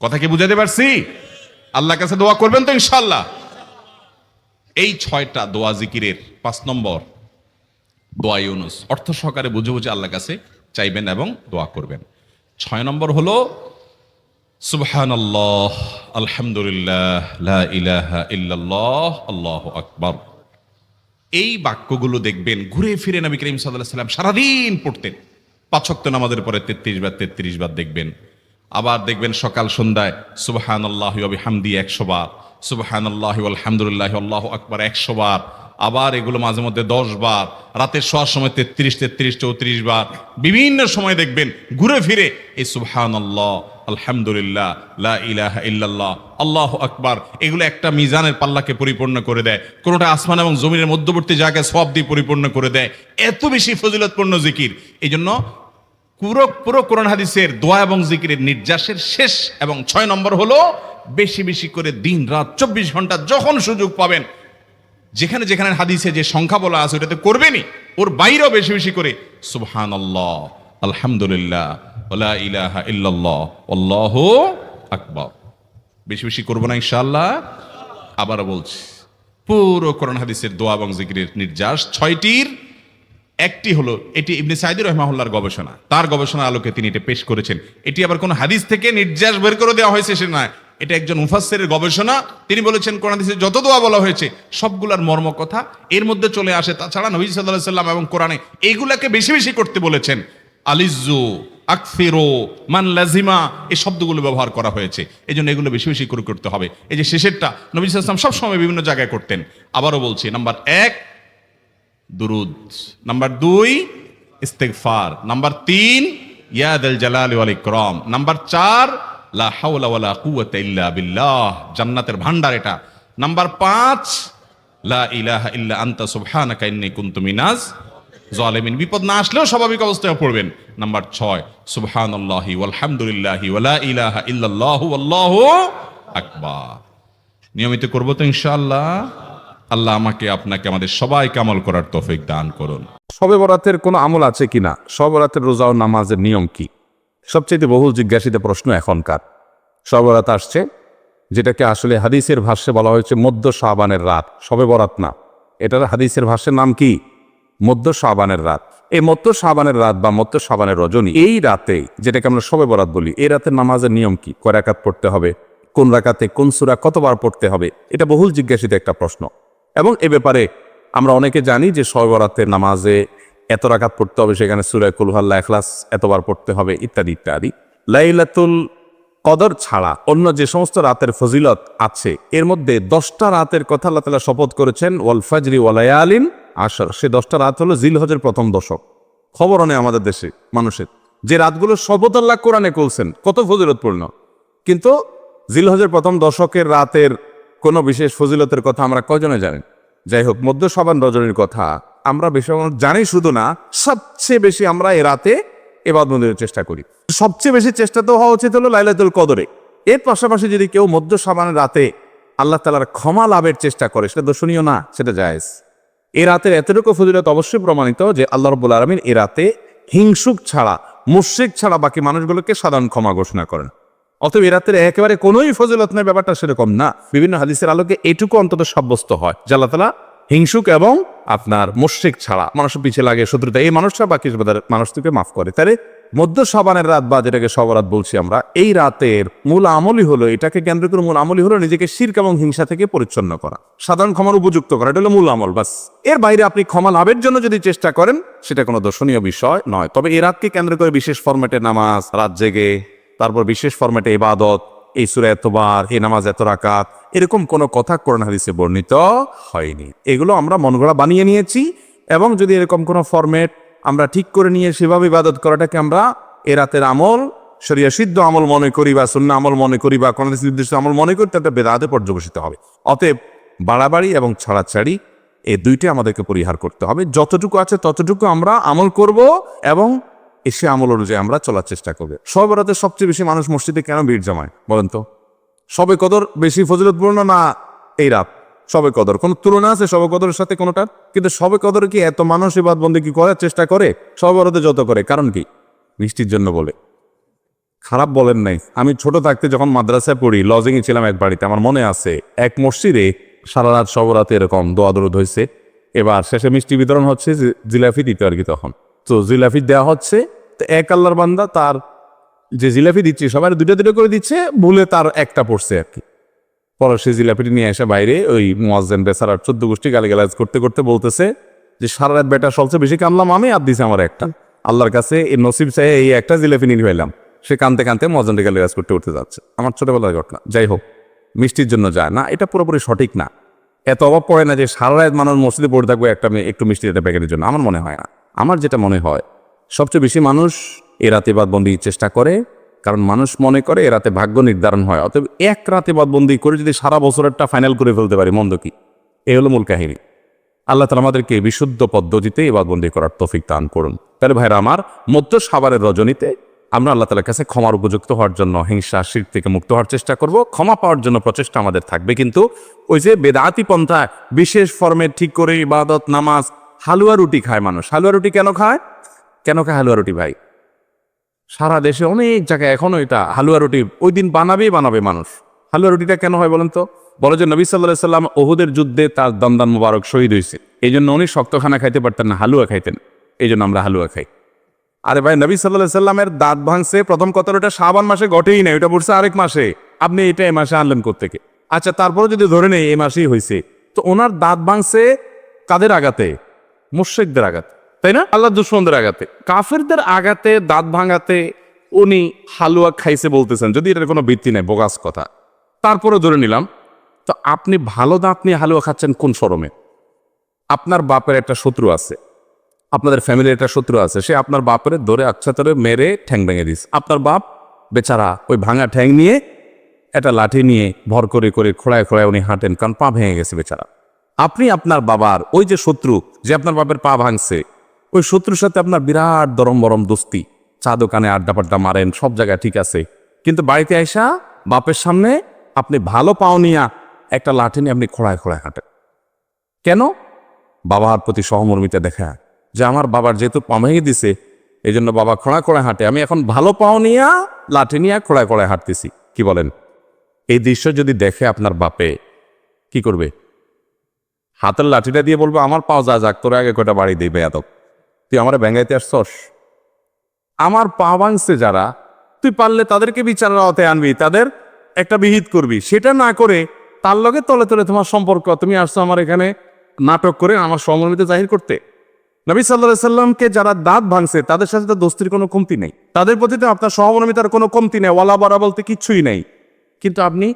Speaker 1: কথা কি বুঝাতে পারছি? আল্লাহর কাছে দোয়া করবেন তো ইনশাআল্লাহ? এই 6টা দোয়া জিকিরের 5 নম্বর দোয়া ইউনুস, অর্থ সহকারে বুঝে বুঝে আল্লাহর কাছে চাইবেন এবং দোয়া করবেন। 6 নম্বর হলো সুবহানাল্লাহ, আলহামদুলিল্লাহ, লা ইলাহা ইল্লাল্লাহ, আল্লাহু আকবার। এই বাক্যগুলো দেখবেন ঘুরে ফিরে নবী করিম সাল্লাল্লাহু আলাইহি ওয়াসাল্লাম সারাদিন পড়তেন। 5 ওয়াক্ত নামাজের পরে 33 বার দেখবেন। আবার দেখবেন সকাল সন্ধ্যায় সুবহানাল্লাহি ওয়া বিহামদিহি 100 বার, সুবহানাল্লাহি ওয়াল হামদুলিল্লাহি আল্লাহু আকবার 100 বার। আবার এগুলো মাঝে মধ্যে 10 বার, রাতের শোয়ার সময় 33, 34 বার। বিভিন্ন সময় দেখবেন ঘুরে ফিরে এই সুবহানাল্লাহ, আলহামদুলিল্লাহ, লা ইলাহা ইল্লাল্লাহ, আল্লাহু আকবার, এগুলো একটা মিজানের পাল্লাকে পরিপূর্ণ করে দেয়। কোনোটা আসমান এবং জমিনের মধ্যবর্তী জায়গায় সওয়াব দিয়ে পরিপূর্ণ করে দেয়। এত বেশি ফজিলতপূর্ণ জিকির। এই জন্য পুরো কোরআন হাদিসের দোয়া এবং জিকিরের নির্যাসের শেষ এবং 6 নম্বর হলো বেশি বেশি করে দিন রাত 24 ঘন্টা যখন সুযোগ পাবেন, যেখানে যেখানে হাদিসে যে সংখ্যা বলা আছে ওটাতে করবেনই, ওর বাইরেও বেশি বেশি করে সুবহানাল্লাহ, আলহামদুলিল্লাহ, ওয়া ইলাহা ইল্লাল্লাহ, আল্লাহু আকবার বেশি বেশি করব না ইনশাআল্লাহ? আবার বলছি, পুরো কোরআন হাদিসের দোয়া এবং জিকিরের নির্যাস 6টির একটি হলো, এটি ইবনে সাঈদী রাহিমাহুল্লাহর গবেষণা, তার গবেষণার আলোকে তিনি এটা পেশ করেছেন। এটি আবার কোন হাদিস থেকে নির্যাস বের করে দেওয়া হয়েছে সে নয়, এটা একজন মুফাসসিরের গবেষণা। তিনি বলেছেন কোরআন হাদিসে যত দোয়া বলা হয়েছে সবগুলার মর্ম কথা এর মধ্যে চলে আসে। তাছাড়া নবী সাল্লাল্লাহু আলাইহি সাল্লাম এবং কোরআনে এইগুলাকে বেশি বেশি করতে বলেছেন। আলিজ্জু, আকফিরু, মান লাজিমা, এই শব্দগুলো ব্যবহার করা হয়েছে। এই জন্য এগুলো বেশি বেশি করে করতে হবে। এই যে শেষেরটা নবী সাল্লাল্লাহু আলাইহি ওয়াসাল্লাম সবসময় বিভিন্ন জায়গায় করতেন। আবারও বলছি, নাম্বার 1 দুরুদ, নাম্বার 2 ইস্তিগফার, নাম্বার 3 ইয়া দাল জালালি ওয়াল ইকরাম, নাম্বার 4 লা হাওলা ওয়ালা কুওয়াতা ইল্লা বিল্লাহ, জান্নাতের ভান্ডার এটা, নাম্বার 5 লা ইলাহা ইল্লা আনতা সুবহানাকা ইন্নী কুনতু মিনাজ জালিমিন, বিপদ না আসলেও স্বাভাবিক অবস্থায় পড়বেন। নাম্বার 6 সুবহানাল্লাহি ওয়াল হামদুলিল্লাহি ওয়া লা ইলাহা ইল্লাল্লাহু আল্লাহু আকবার। নিয়মিত করব তো ইনশাআল্লাহ? আল্লাহ আমাকে আপনাকে আমাদের সবাইকে আমল করার তৌফিক দান করুন।
Speaker 2: শবে বরাতের কোনো আমল আছে কিনা, শবে বরাতের রোজা ও নামাজের নিয়ম কি? সবচেয়ে বহুল জিজ্ঞাসিত প্রশ্ন এখনকার। শবে বরাত আসছে, যেটাকে আসলে হাদিসের ভাষ্যে বলা হয়েছে মধ্য শাবানের রাত, শবে বরাত না, এটার হাদিসের ভাষ্যের নাম কি? মধ্য শাবানের রাত। এই মধ্য শাবানের রাত বা মধ্য শাবানের রজনী, এই রাতে যেটাকে আমরা শবে বরাত বলি, এই রাতের নামাজের নিয়ম কি? কয় রাকাত পড়তে হবে, কোন রাকাতে কোন সূরা কতবার পড়তে হবে, এটা বহুল জিজ্ঞাসিত একটা প্রশ্ন। এবং এ ব্যাপারে আমরা অনেকে জানি যে শবে বরাতের নামাজে এত রাকাত পড়তে হবে, সেখানে সূরা কুল হুয়াল্লাহ, ইখলাস এতবার পড়তে হবে, ইত্যাদি ইত্যাদি। লাইলাতুল কদর ছাড়া অন্য যে সমস্ত রাতের ফজিলত আছে এর মধ্যে 10টা রাতের কথা আল্লাহ তাআলা শপথ করেছেন, ওয়াল ফাজরি ওয়া লায়ালিন আশর। সে 10টা রাত হলো জিলহজের প্রথম দশক। খবর নেই আমাদের দেশে মানুষের যে রাতগুলো শপথ আল্লাহ কোরআনে করছেন কত ফজিলতপূর্ণ, কিন্তু জিলহজের প্রথম দশকের রাতের কোনো বিশেষ ফজিলতের কথা আমরা কয়জনে জানেন? যাই হোক, মধ্য শাবান রজনীর কথা আমরা বেশি জানি শুধু না, সবচেয়ে বেশি আমরা এ রাতে ইবাদতের চেষ্টা করি। সবচেয়ে বেশি চেষ্টা তো হওয়া উচিত হলো লাইলাতুল কদরে। এর পাশাপাশি যদি কেউ মধ্য শাবানের রাতে আল্লাহ তাআলার ক্ষমা লাভের চেষ্টা করে, সেটা দর্শনীয় না, সেটা জায়েজ। এ রাতের এতটুকু ফজিলত অবশ্যই প্রমাণিত যে আল্লাহ রাব্বুল আলামিন এ রাতে হিংসুক ছাড়া, মুশরিক ছাড়া বাকি মানুষগুলোকে সাধারণ ক্ষমা ঘোষণা করেন। অতএব এ রাতের একেবারে কোনোই ফজিলত নেই, ব্যাপারটা সেরকম না। বিভিন্ন হাদিসের আলোকে এটুকু অন্তত সাব্যস্ত হয় যে আল্লাহ তাআলা হিংসুক এবং আপনার মুশরিক ছাড়া, মানুষের পিছিয়ে লাগে শত্রুতা, এই মানুষরা বাকি মানুষকে মাফ করে। তাহলে মধ্য শাবানের রাত বা যেটাকে শবরাত বলছি আমরা, এই রাতের মূল আমলই হলো, এটাকে কেন্দ্র করে মূল আমলই হলো নিজেকে শিরক এবং হিংসা থেকে পরিচ্ছন্ন করা, সাধারণ ক্ষমার উপযুক্ত করা। এটা হলো মূল আমল, বাস। এর বাইরে আপনি ক্ষমা লাভের জন্য যদি চেষ্টা করেন সেটা কোনো দর্শনীয় বিষয় নয়। তবে এই রাতকে কেন্দ্র করে বিশেষ ফরম্যাটে নামাজ, রাত জেগে, তারপর বিশেষ ফরম্যাটে ইবাদত, এই সূরা এতবার, এই নামাজ এত রাকাত, এরকম কোনো কথা কোরআন হাদিসে বর্ণিত হয়নি। এগুলো আমরা মনগড়া বানিয়ে নিয়েছি। এবং যদি এরকম কোনো ফরম্যাট আমরা ঠিক করে নিয়ে সেভাবে ইবাদত করাটাকে আমরা এ রাতের আমল, শরিয়া সিদ্ধ আমল মনে করি বা সুন্নাহ আমল মনে করি বা কোন নির্দিষ্ট আমল মনে করি, তাতে বেদাতে পর্যবসিত হবে। অতএব বাড়াবাড়ি এবং ছাড়াছাড়ি এই দুইটি আমাদেরকে পরিহার করতে হবে। যতটুকু আছে ততটুকু আমরা আমল করব এবং এসে আমল অনুযায়ী আমরা চলার চেষ্টা করব। শবে বরাতে সবচেয়ে বেশি মানুষ মসজিদে কেন ভিড় জমায় বলেন তো? শবে কদর বেশি ফজিলতপূর্ণ না এই রাত? শবে কদর কোনো তুলনা আছে শবে কদরের সাথে কোনোটার? কিন্তু শবে কদর কি এত মানুষ ইবাদত বন্দেগী কি করার চেষ্টা করে শবে বরাতে যত করে? কারণ কি? বৃষ্টির জন্য বলে। খারাপ বলেন নাই। আমি ছোট থাকতে যখন মাদ্রাসায় পড়ি, লজিংয়ে ছিলাম এক বাড়িতে, আমার মনে আছে এক মসজিদে সারা রাত শবে বরাতে এরকম দোয়া দরুদ হয়েছে। এবার শেষে মিষ্টি বিতরণ হচ্ছে, জিলাপি দিতে আর কি তখন। তো জিলাপি দেওয়া হচ্ছে, তো এক আল্লাহর বান্দা তার যে জিলাপি দিচ্ছে সবাই দুটো দুটো করে দিচ্ছে, ভুলে তার একটা পড়ছে আর কি। পরে সে জিলাপিটি নিয়ে এসে বাইরে ওই মুয়াজ্জিন বেচারার 14 গোষ্ঠী গালিগালাজ করতে করতে বলতেছে যে সারা রাত বেটা সবচেয়ে বেশি কামলাম আমি, আর দিছে আমার একটা। আল্লাহর কাছে এই নসিব চাই এই একটা জিলাপি নিয়ে ফেলাম। সে কানতে কানতে মুয়াজ্জিনকে গালিগালাজ করতে উঠতে যাচ্ছে। আমার ছোটবেলার ঘটনা। যাই হোক, মিষ্টির জন্য যায় না, এটা পুরোপুরি সঠিক না। এত অভাব পড়ে না যে সারা রাত মানুষ মসজিদে পড়ে থাকবে একটু মিষ্টি একটা প্যাকেটের জন্য। আমার মনে হয় না। আমার যেটা মনে হয়, সবচেয়ে বেশি মানুষ এ রাতে ইবাদতবন্দি চেষ্টা করে, কারণ মানুষ মনে করে এ রাতে ভাগ্য নির্ধারণ হয়। অতএব এক রাতে ইবাদতবন্দি করে যদি সারা বছরেরটা ফাইনাল করে ফেলতে পারি, মন্দ কি? এই হলো মূল কাহিনী। আল্লাহ তাআলা আমাদেরকে বিশুদ্ধ পদ্ধতিতে ইবাদতবন্দি করার তৌফিক দান করুন। তাহলে ভাইরা আমার, মধ্য শাবানের রজনীতে আমরা আল্লাহ তাআলার কাছে ক্ষমার উপযুক্ত হওয়ার জন্য, হিংসা শিরক থেকে মুক্ত হওয়ার চেষ্টা করব। ক্ষমা পাওয়ার জন্য প্রচেষ্টা আমাদের থাকবে। কিন্তু ওই যে বেদাতি পন্থা, বিশেষ ফর্মে ঠিক করে ইবাদত, নামাজ, হালুয়া রুটি খায় মানুষ। হালুয়া রুটি কেন খায়? কেন খায় হালুয়া রুটি ভাই? সারা দেশে অনেক জায়গায় এখনো এটা হালুয়া রুটি ওই দিন বানাবে মানুষ। হালুয়া রুটিটা কেন হয় বলেন তো? বলে যে নবী সাল্লাল্লাহু আলাইহি সাল্লাম ওহুদের যুদ্ধে তার দমদান মুবারক শহীদ হয়েছে, এই জন্য উনি শক্ত খানা খাইতে পারতেন না, হালুয়া খাইতেন। এই জন্য আমরা হালুয়া খাই। আরে ভাই, নবী সাল্লাল্লাহু আলাইহি সাল্লামের দাঁত ভাঙছে প্রথম কথা, ওটা শাবান মাসে ঘটেই নাই, ওটা পড়ছে আরেক মাসে। আপনি এটা এই মাসে আনলেন কোত্থেকে? আচ্ছা, তারপরে যদি ধরে নেই এই মাসেই হয়েছে, তো ওনার দাঁত ভাঙছে কাদের আঘাতে? মুশরিকদের আঘাতে, তাই না? আল্লাহ দুশমনদের আঘাতে, কাফেরদের আঘাতে, দাঁত ভাঙাতে উনি হালুয়া খাইছে বলতেছেন, যদি এটার কোনো ভিত্তি নেই, বোগাস কথা। তারপরে ধরে নিলাম, তো আপনি ভালো দাঁত নিয়ে হালুয়া খাচ্ছেন কোন শরমে? আপনার বাপের একটা শত্রু আছে, আপনাদের ফ্যামিলির একটা শত্রু আছে, সে আপনার বাপের ধরে আচ্ছা ধরে মেরে ঠ্যাং ভেঙে দিস। আপনার বাপ বেচারা ওই ভাঙা ঠ্যাং নিয়ে একটা লাঠি নিয়ে ভর করে করে খোড়ায় খোড়ায় উনি হাঁটেন, কারণ পা ভেঙে গেছে বেচারা। আপনি আপনার বাবার ওই যে শত্রু, যে আপনার বাপের পা ভাঙছে, ওই শত্রুর সাথে আপনার বিরাট দরম বরম দোস্তি, চা দোকানে আড্ডা পাড্ডা মারেন, সব জায়গায় ঠিক আছে। কিন্তু বাড়িতে আইসা বাপের সামনে আপনি ভালো পাও নিয়া একটা লাঠি নিয়ে আপনি খোড়ায় খোড়ায় হাঁটেন। কেন? বাবার প্রতি সহমর্মিতা দেখা, যে আমার বাবার যেহেতু পা ভেঙে দিছে, এই জন্য বাবা খোড়া খোড়ায় হাঁটে, আমি এখন ভালো পাও নিয়া লাঠি নিয়ে খোড়ায় খোড়ায় হাঁটতেছি। কি বলেন? এই দৃশ্য যদি দেখে আপনার বাপে কি করবে? হাতের লাঠিটা দিয়ে বলবো, আমার পাও যা যাক, তোর আগে কয়টা বাড়ি দিই বেয়াদব, তুই আমার ব্যাঙ্গাইতে আসছস? আমার পা ভাঙছে যারা, তুই পারলে তাদেরকে বিচারের আওতায় আনবি, তাদের একটা বিহিত করবি। সেটা না করে তার লগে তলে তলে তোমার সম্পর্ক, তুমি আসছো আমার এখানে নাটক করে আমার সহমর্মিতা জাহির করতে। নবী সাল্লাল্লাহু আলাইহি সাল্লামকে যারা দাঁত ভাঙছে তাদের সাথে তো দোস্তির কোনো কমতি নেই, তাদের প্রতি তো আপনার সহমর্মিতার কোনো কমতি নেই, ওয়ালা বারা বলতে কিচ্ছুই নেই। কিন্তু আপনি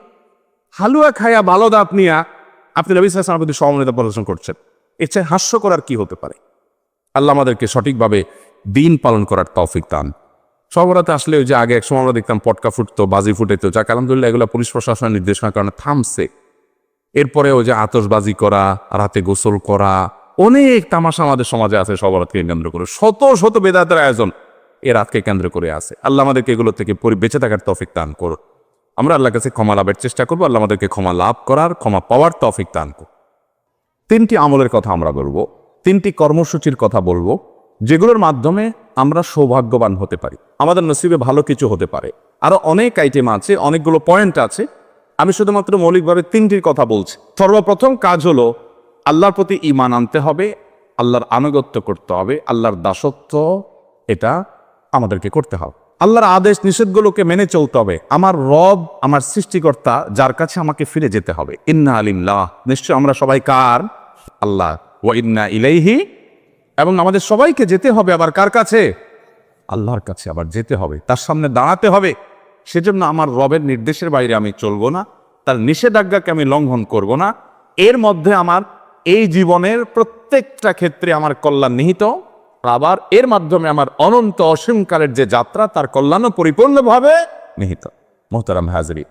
Speaker 2: হালুয়া খায়া ভালো দাঁত নিয়া আপনি নবী সাল্লাল্লাহু আলাইহি সাল্লামের প্রতি সহমর্মিতা প্রদর্শন করছেন। এর চেয়ে হাস্য করার কি হতে পারে? আল্লাহ আমাদেরকে সঠিকভাবে দিন পালন করার তৌফিক দান। সবরাতে আসলে ওই যে আগে এক সময় আমরা দেখতাম পটকা ফুটতো, বাজি ফুটেতো, যাক আলহামদুলিল্লাহ এগুলো পুলিশ প্রশাসনের নির্দেশনার কারণে থামছে। এরপরে ওই যে আতশবাজি করা, রাতে গোসল করা, অনেক তামাশা আমাদের সমাজে আছে সবরাতকে কেন্দ্র করে, শত শত বেদাতের আয়োজন এ রাতকে কেন্দ্র করে আছে। আল্লাহ আমাদেরকে এগুলো থেকে বেঁচে থাকার তৌফিক দান করুন। আমরা আল্লাহর কাছে ক্ষমা লাভের চেষ্টা করবো, আল্লাহ আমাদেরকে ক্ষমা লাভ করার, ক্ষমা পাওয়ার তৌফিক দান করুন। 3টি আমলের কথা আমরা বলবো, 3টি কর্মসূচির কথা বলবো, যেগুলোর মাধ্যমে আমরা সৌভাগ্যবান হতে পারি, আমাদের নসিবে ভালো কিছু হতে পারে। আরো অনেক আইটেম আছে, অনেকগুলো পয়েন্ট আছে, আমি শুধুমাত্র মৌলিকভাবে 3টির কথা বলছি। সর্বপ্রথম কাজ হলো আল্লাহর প্রতি ঈমান আনতে হবে, আল্লাহর আনুগত্য করতে হবে, আল্লাহর দাসত্ব এটা আমাদেরকে করতে হবে, আল্লাহর আদেশ নিষেধগুলোকে মেনে চলতে হবে। আমার রব, আমার সৃষ্টিকর্তা, যার কাছে আমাকে ফিরে যেতে হবে। ইন্না লিল্লাহ, নিশ্চয় আমরা সবাই কার? আল্লাহ। ওয়া ইন্না ইলাইহি, এবং আমাদের সবাইকে যেতে হবে আবার কার কাছে? আল্লাহর কাছে আবার যেতে হবে, তার সামনে দাঁড়াতে হবে। সেজন্য আমার রবের নির্দেশের বাইরে আমি চলবো না, তার নিষেধাজ্ঞাকে আমি লঙ্ঘন করব না। এর মধ্যে আমার এই জীবনের প্রত্যেকটা ক্ষেত্রে আমার কল্যাণ নিহিত, আবার এর মাধ্যমে আমার অনন্ত অসীমকালের যে যাত্রা, তার কল্যাণও পরিপূর্ণভাবে নিহিত। মোহতারাম হাজরি,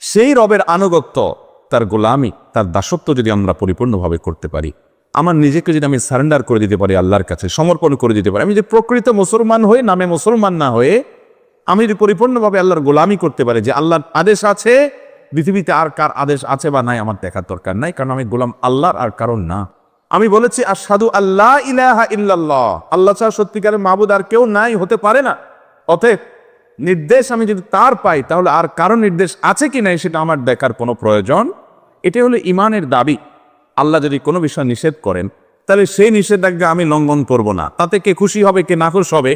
Speaker 2: সেই রবের আনুগত্য, তার গোলামি, তার দাসত্ব যদি আমরা পরিপূর্ণভাবে করতে পারি, আমার নিজেকে যদি আমি সারেন্ডার করে দিতে পারি আল্লাহর কাছে, সমর্পণ করে দিতে পারি, আমি যে প্রকৃত মুসলমান হয়ে নামে মুসলমান না হয়ে আমি যদি পরিপূর্ণভাবে আল্লাহর গোলামি করতে পারি, যে আল্লাহর আদেশ আছে, পৃথিবীতে আর কার আদেশ আছে বা নাই আমার দেখার দরকার নাই, কারণ আমি গোলাম আল্লাহর আর কারণ না। আমি বলেছি আশহাদু আল্লা ইলাহা ইল্লাল্লাহ, আল্লাহ ছাড়া সত্যিকারের মাবুদ আর কেউ নাই, হতে পারে না। অতএব নির্দেশ আমি যদি তার পাই, তাহলে আর কারো নির্দেশ আছে কি নাই সেটা আমার দেখার কোনো প্রয়োজন। এটা হলো ইমানের দাবি। আল্লাহ যদি কোনো বিষয় নিষেধ করেন, তাহলে সেই নিষেধাজ্ঞা আমি লঙ্ঘন করব না। তাতে কে খুশি হবে কে নাখুশ হবে,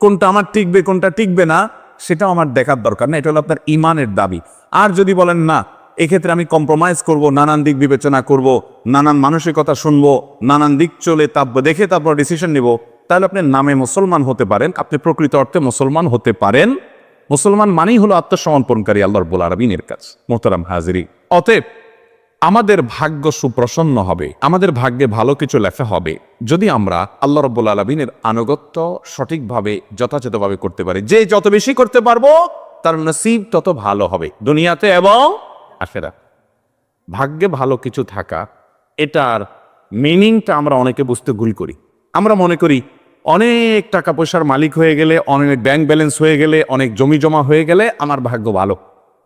Speaker 2: কোনটা আমার টিকবে কোনটা টিকবে না, সেটাও আমার দেখার দরকার না। এটা হলো আপনার ইমানের দাবি। আর যদি বলেন না, এক্ষেত্রে আমি কম্প্রোমাইজ করব, নানান দিক বিবেচনা করব, নানান মানসিকতা শুনবো, নানান দিক চলে দেখে তারপর ডিসিশন নিব, তাহলে আপনি নামে মুসলমান হতে পারেন, আপনি প্রকৃত অর্থে মুসলমান হতে পারেন। মুসলমান মানেই হলো আত্মসমর্পণকারী আল্লাহ রাব্বুল আলামিনের কাছে। মোহতারাম হাজিরি, অতএব আমাদের ভাগ্য সুপ্রসন্ন হবে, আমাদের ভাগ্যে ভালো কিছু লেখা হবে যদি আমরা আল্লাহ রাব্বুল আলামিনের আনুগত্য সঠিকভাবে যথাযথভাবে করতে পারি। যে যত বেশি করতে পারবো তার নসিব তত ভালো হবে দুনিয়াতে এবং আখিরাতে। ভাগ্যে ভালো কিছু থাকা, এটার মিনিংটা আমরা অনেকে বুঝতে ভুল করি। আমরা মনে করি অনেক টাকা পয়সার মালিক হয়ে গেলে, অনেক ব্যাংক ব্যালেন্স হয়ে গেলে, অনেক জমি জমা হয়ে গেলে আমার ভাগ্য ভালো।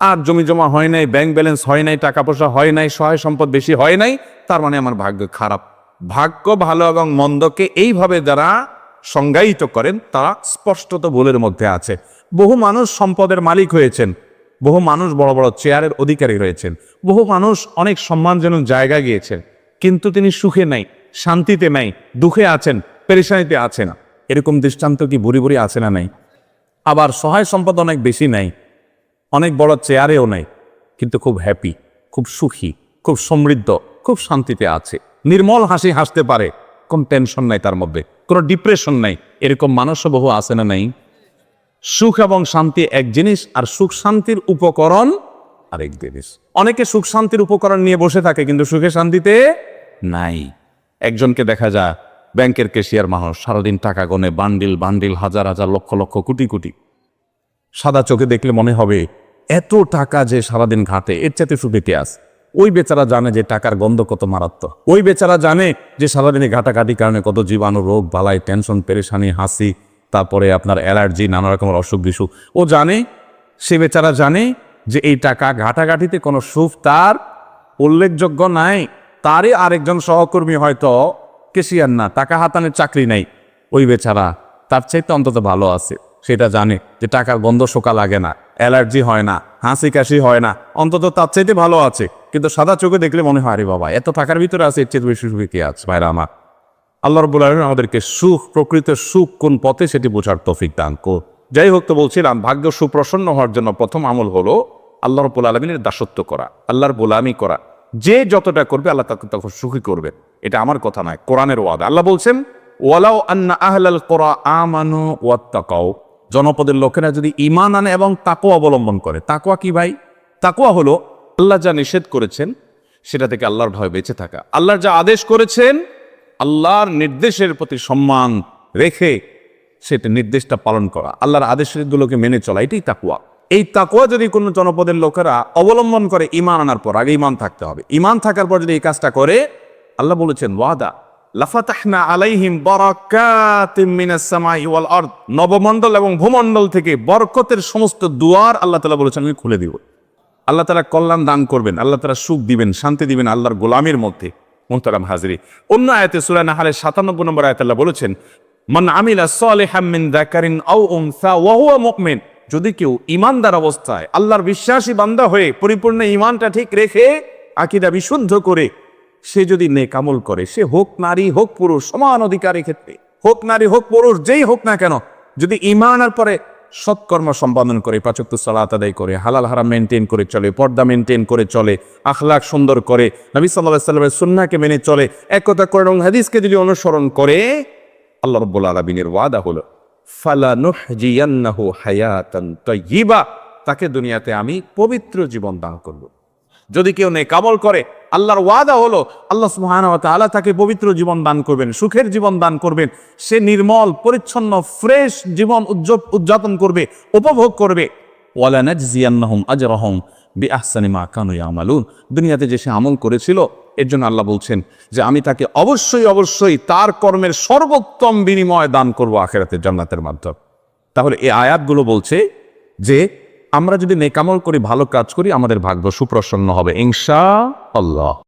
Speaker 2: আর জমি জমা হয় নাই, ব্যাংক ব্যালেন্স হয় নাই, টাকা পয়সা হয় নাই, সহায় সম্পদ বেশি হয় নাই, তার মানে আমার ভাগ্য খারাপ। ভাগ্য ভালো এবং মন্দকে এইভাবে যারা সংজ্ঞায়িত করেন তারা স্পষ্টত ভুলের মধ্যে আছে। বহু মানুষ সম্পদের মালিক হয়েছেন, বহু মানুষ বড় বড় চেয়ারের অধিকারী রয়েছেন, বহু মানুষ অনেক সম্মানজনক জায়গায় গিয়েছেন, কিন্তু তিনি সুখে নাই, শান্তিতে নাই, দুঃখে আছেন, পেরেশানিতে আছে না। এরকম দৃষ্টান্ত কি ভুরি ভুরি আছে না নাই? আবার সহায় সম্পদ অনেক বেশি নাই, অনেক বড় চেয়ারেও নাই, কিন্তু খুব হ্যাপি, খুব সুখী, খুব সমৃদ্ধ, খুব শান্তিতে আছে, নির্মল হাসি হাসতে পারে, কোন টেনশন নাই তার মধ্যে, কোনো ডিপ্রেশন নাই। এরকম মানুষও বহু আছে না নাই? সুখ এবং শান্তি এক জিনিস, আর সুখ শান্তির উপকরণ আরেক জিনিস। অনেকে সুখ শান্তির উপকরণ নিয়ে বসে থাকে কিন্তু সুখে শান্তিতে নাই। একজনকে দেখা যায় ব্যাংকের ক্যাশিয়ার মানুষ, সারাদিন টাকা গনে, বান্ডিল বান্ডিল, হাজার হাজার, লক্ষ লক্ষ, কোটি কোটি। সাদা চোখে দেখলে মনে হবে এত টাকা যে সারাদিন ঘাটে, এর চাইতে সুখে কে আছে? ওই বেচারা জানে যে টাকার গন্ধ কত মারাত্মক। ওই বেচারা জানে যে সারাদিনে ঘাটাঘাটির কারণে কত জীবাণু, রোগ বালাই, টেনশন, পেরেশানি, হাসি, তারপরে আপনার অ্যালার্জি, নানা রকমের অসুখ বিসুখ। ও জানে, সে বেচারা জানে যে এই টাকা ঘাটাঘাটিতে কোনো সুখ তার উল্লেখযোগ্য নাই। তারই আরেকজন সহকর্মী হয়তো কেশিয়ার না, টাকা হাতানের চাকরি নাই, ওই বেচারা তার চাইতে অন্তত ভালো আছে। সেটা জানে যে টাকার গন্ধ শোকা লাগে না, অ্যালার্জি হয় না, হাসি কাশি হয় না, অন্তত তার চাইতে ভালো আছে। কিন্তু সাদা চোখে দেখলে মনে হয় আরে বাবা, এত টাকার ভিতরে আছে, এর চেয়ে বেশি সুখী কে আছে? ভাইরা আমার, আল্লাহ রাব্বুল আলামিন আমাদেরকে সুখ, প্রকৃত সুখ কোন পথে সেটি বোঝার তৌফিক দান করুন। যাই হোক, তো বলছিলাম ভাগ্য সুপ্রসন্ন হওয়ার জন্য প্রথম আমল হলো আল্লাহ রাব্বুল আলামিনের দাসত্ব করা, আল্লাহর গোলামি করা। যে যতটা করবে আল্লাহ তাকে তখন সুখী করবে। এটা আমার কথা নয়, কোরআনের ওয়াদা। আল্লাহ বলছেন ওয়ালাউ আন্না আহলাল কুরা আমানু ওয়াত্তাকাউ, জনপদের লোকেরা যদি ঈমান আনে এবং তাকওয়া অবলম্বন করে। তাকওয়া কি ভাই? তাকওয়া হলো আল্লাহ যা নিষেধ করেছেন সেটা থেকে আল্লাহর ভয়ে বেঁচে থাকা, আল্লাহর যা আদেশ করেছেন আল্লাহর নির্দেশের প্রতি সম্মান রেখে সেটা নির্দেশটা পালন করা, আল্লাহর আদেশগুলোকে মেনে চলা, এটাই তাকওয়া। এই তাকওয়া যদি কোনো জনপদের লোকেরা অবলম্বন করে, ঈমান আনার পর, আগে ঈমান থাকতে হবে, ঈমান থাকার পর যদি এই কাজটা করে, আল্লাহ বলেছেন ওয়াদা লাফাতাহনা আলাইহিম বারাকাতিম মিনাস সামাই ওয়াল আরদ, নবমণ্ডল এবং ভূমণ্ডল থেকে বরকতের সমস্ত দুয়ার আল্লাহ তাআলা বলেছেন আমি খুলে দিব। আল্লাহ তাআলা কল্যাণ দান করবেন, আল্লাহ তাআলা সুখ দিবেন, শান্তি দিবেন আল্লাহর গোলামের মধ্যে। মুহতারাম হাজিরি, অন্য আয়াতে সূরা নাহলের 97 নম্বর আয়াতে আল্লাহ বলেছেন মান আমিলা সালিহাম মিন যাকারিন আও উনসা ওয়া হুয়া মুমিন, যদি কেউ ঈমানদার অবস্থায়, আল্লাহর বিশ্বাসী বান্দা হয়ে, পরিপূর্ণ ঈমানটা ঠিক রেখে, আকীদা বিশুদ্ধ করে সে যদি নেক আমল করে, সে হোক নারী হোক পুরুষ, সমান অধিকারের ক্ষেত্রে, হোক নারী হোক পুরুষ, যেই হোক না কেন, যদি ঈমানের পরে সৎকর্ম সম্পাদন করে, পাঁচ ওয়াক্ত সালাত আদায় করে, হালাল হারাম মেনটেন করে চলে, পর্দা মেনটেন করে চলে, আখলাক সুন্দর করে, নবী সাল্লাল্লাহু আলাইহি ওয়াসাল্লামের সুন্নাহকে মেনে চলে, একতা করে এবং হাদিসকে যদি অনুসরণ করে, আল্লাহ রাব্বুল আলামিনের ওয়াদা হলো ফালানুহজিয়ান্নাহু হায়াতান তাইয়্যিবা, তাকে দুনিয়াতে আমি পবিত্র জীবন দান করব। যদি কেউ নেক আমল করে, আল্লাহর ওয়াদা হলো আল্লাহ সুবহানাহু ওয়া তাআলা তাকে পবিত্র জীবন দান করবেন, সুখের জীবন দান করবেন। সে নির্মল, পরিচ্ছন্ন, ফ্রেশ জীবন উদযাপন করবে, উপভোগ করবে। ওয়ালা নাজজিয়ান্নাহুম আজরাহুম বিআহসানি মা কানু ইয়ামালুন, দুনিয়াতে যে সে আমল করেছিল এর জন্য আল্লাহ বলছেন যে আমি তাকে অবশ্যই অবশ্যই তার কর্মের সর্বোত্তম বিনিময় দান করব আখিরাতের জান্নাতের মাধ্যমে। তাহলে এই আয়াতগুলো বলছে যে আমরা যদি নেকামল করি, ভালো কাজ করি, আমাদের ভাগ্য সুপ্রসন্ন হবে ইনশাআল্লাহ।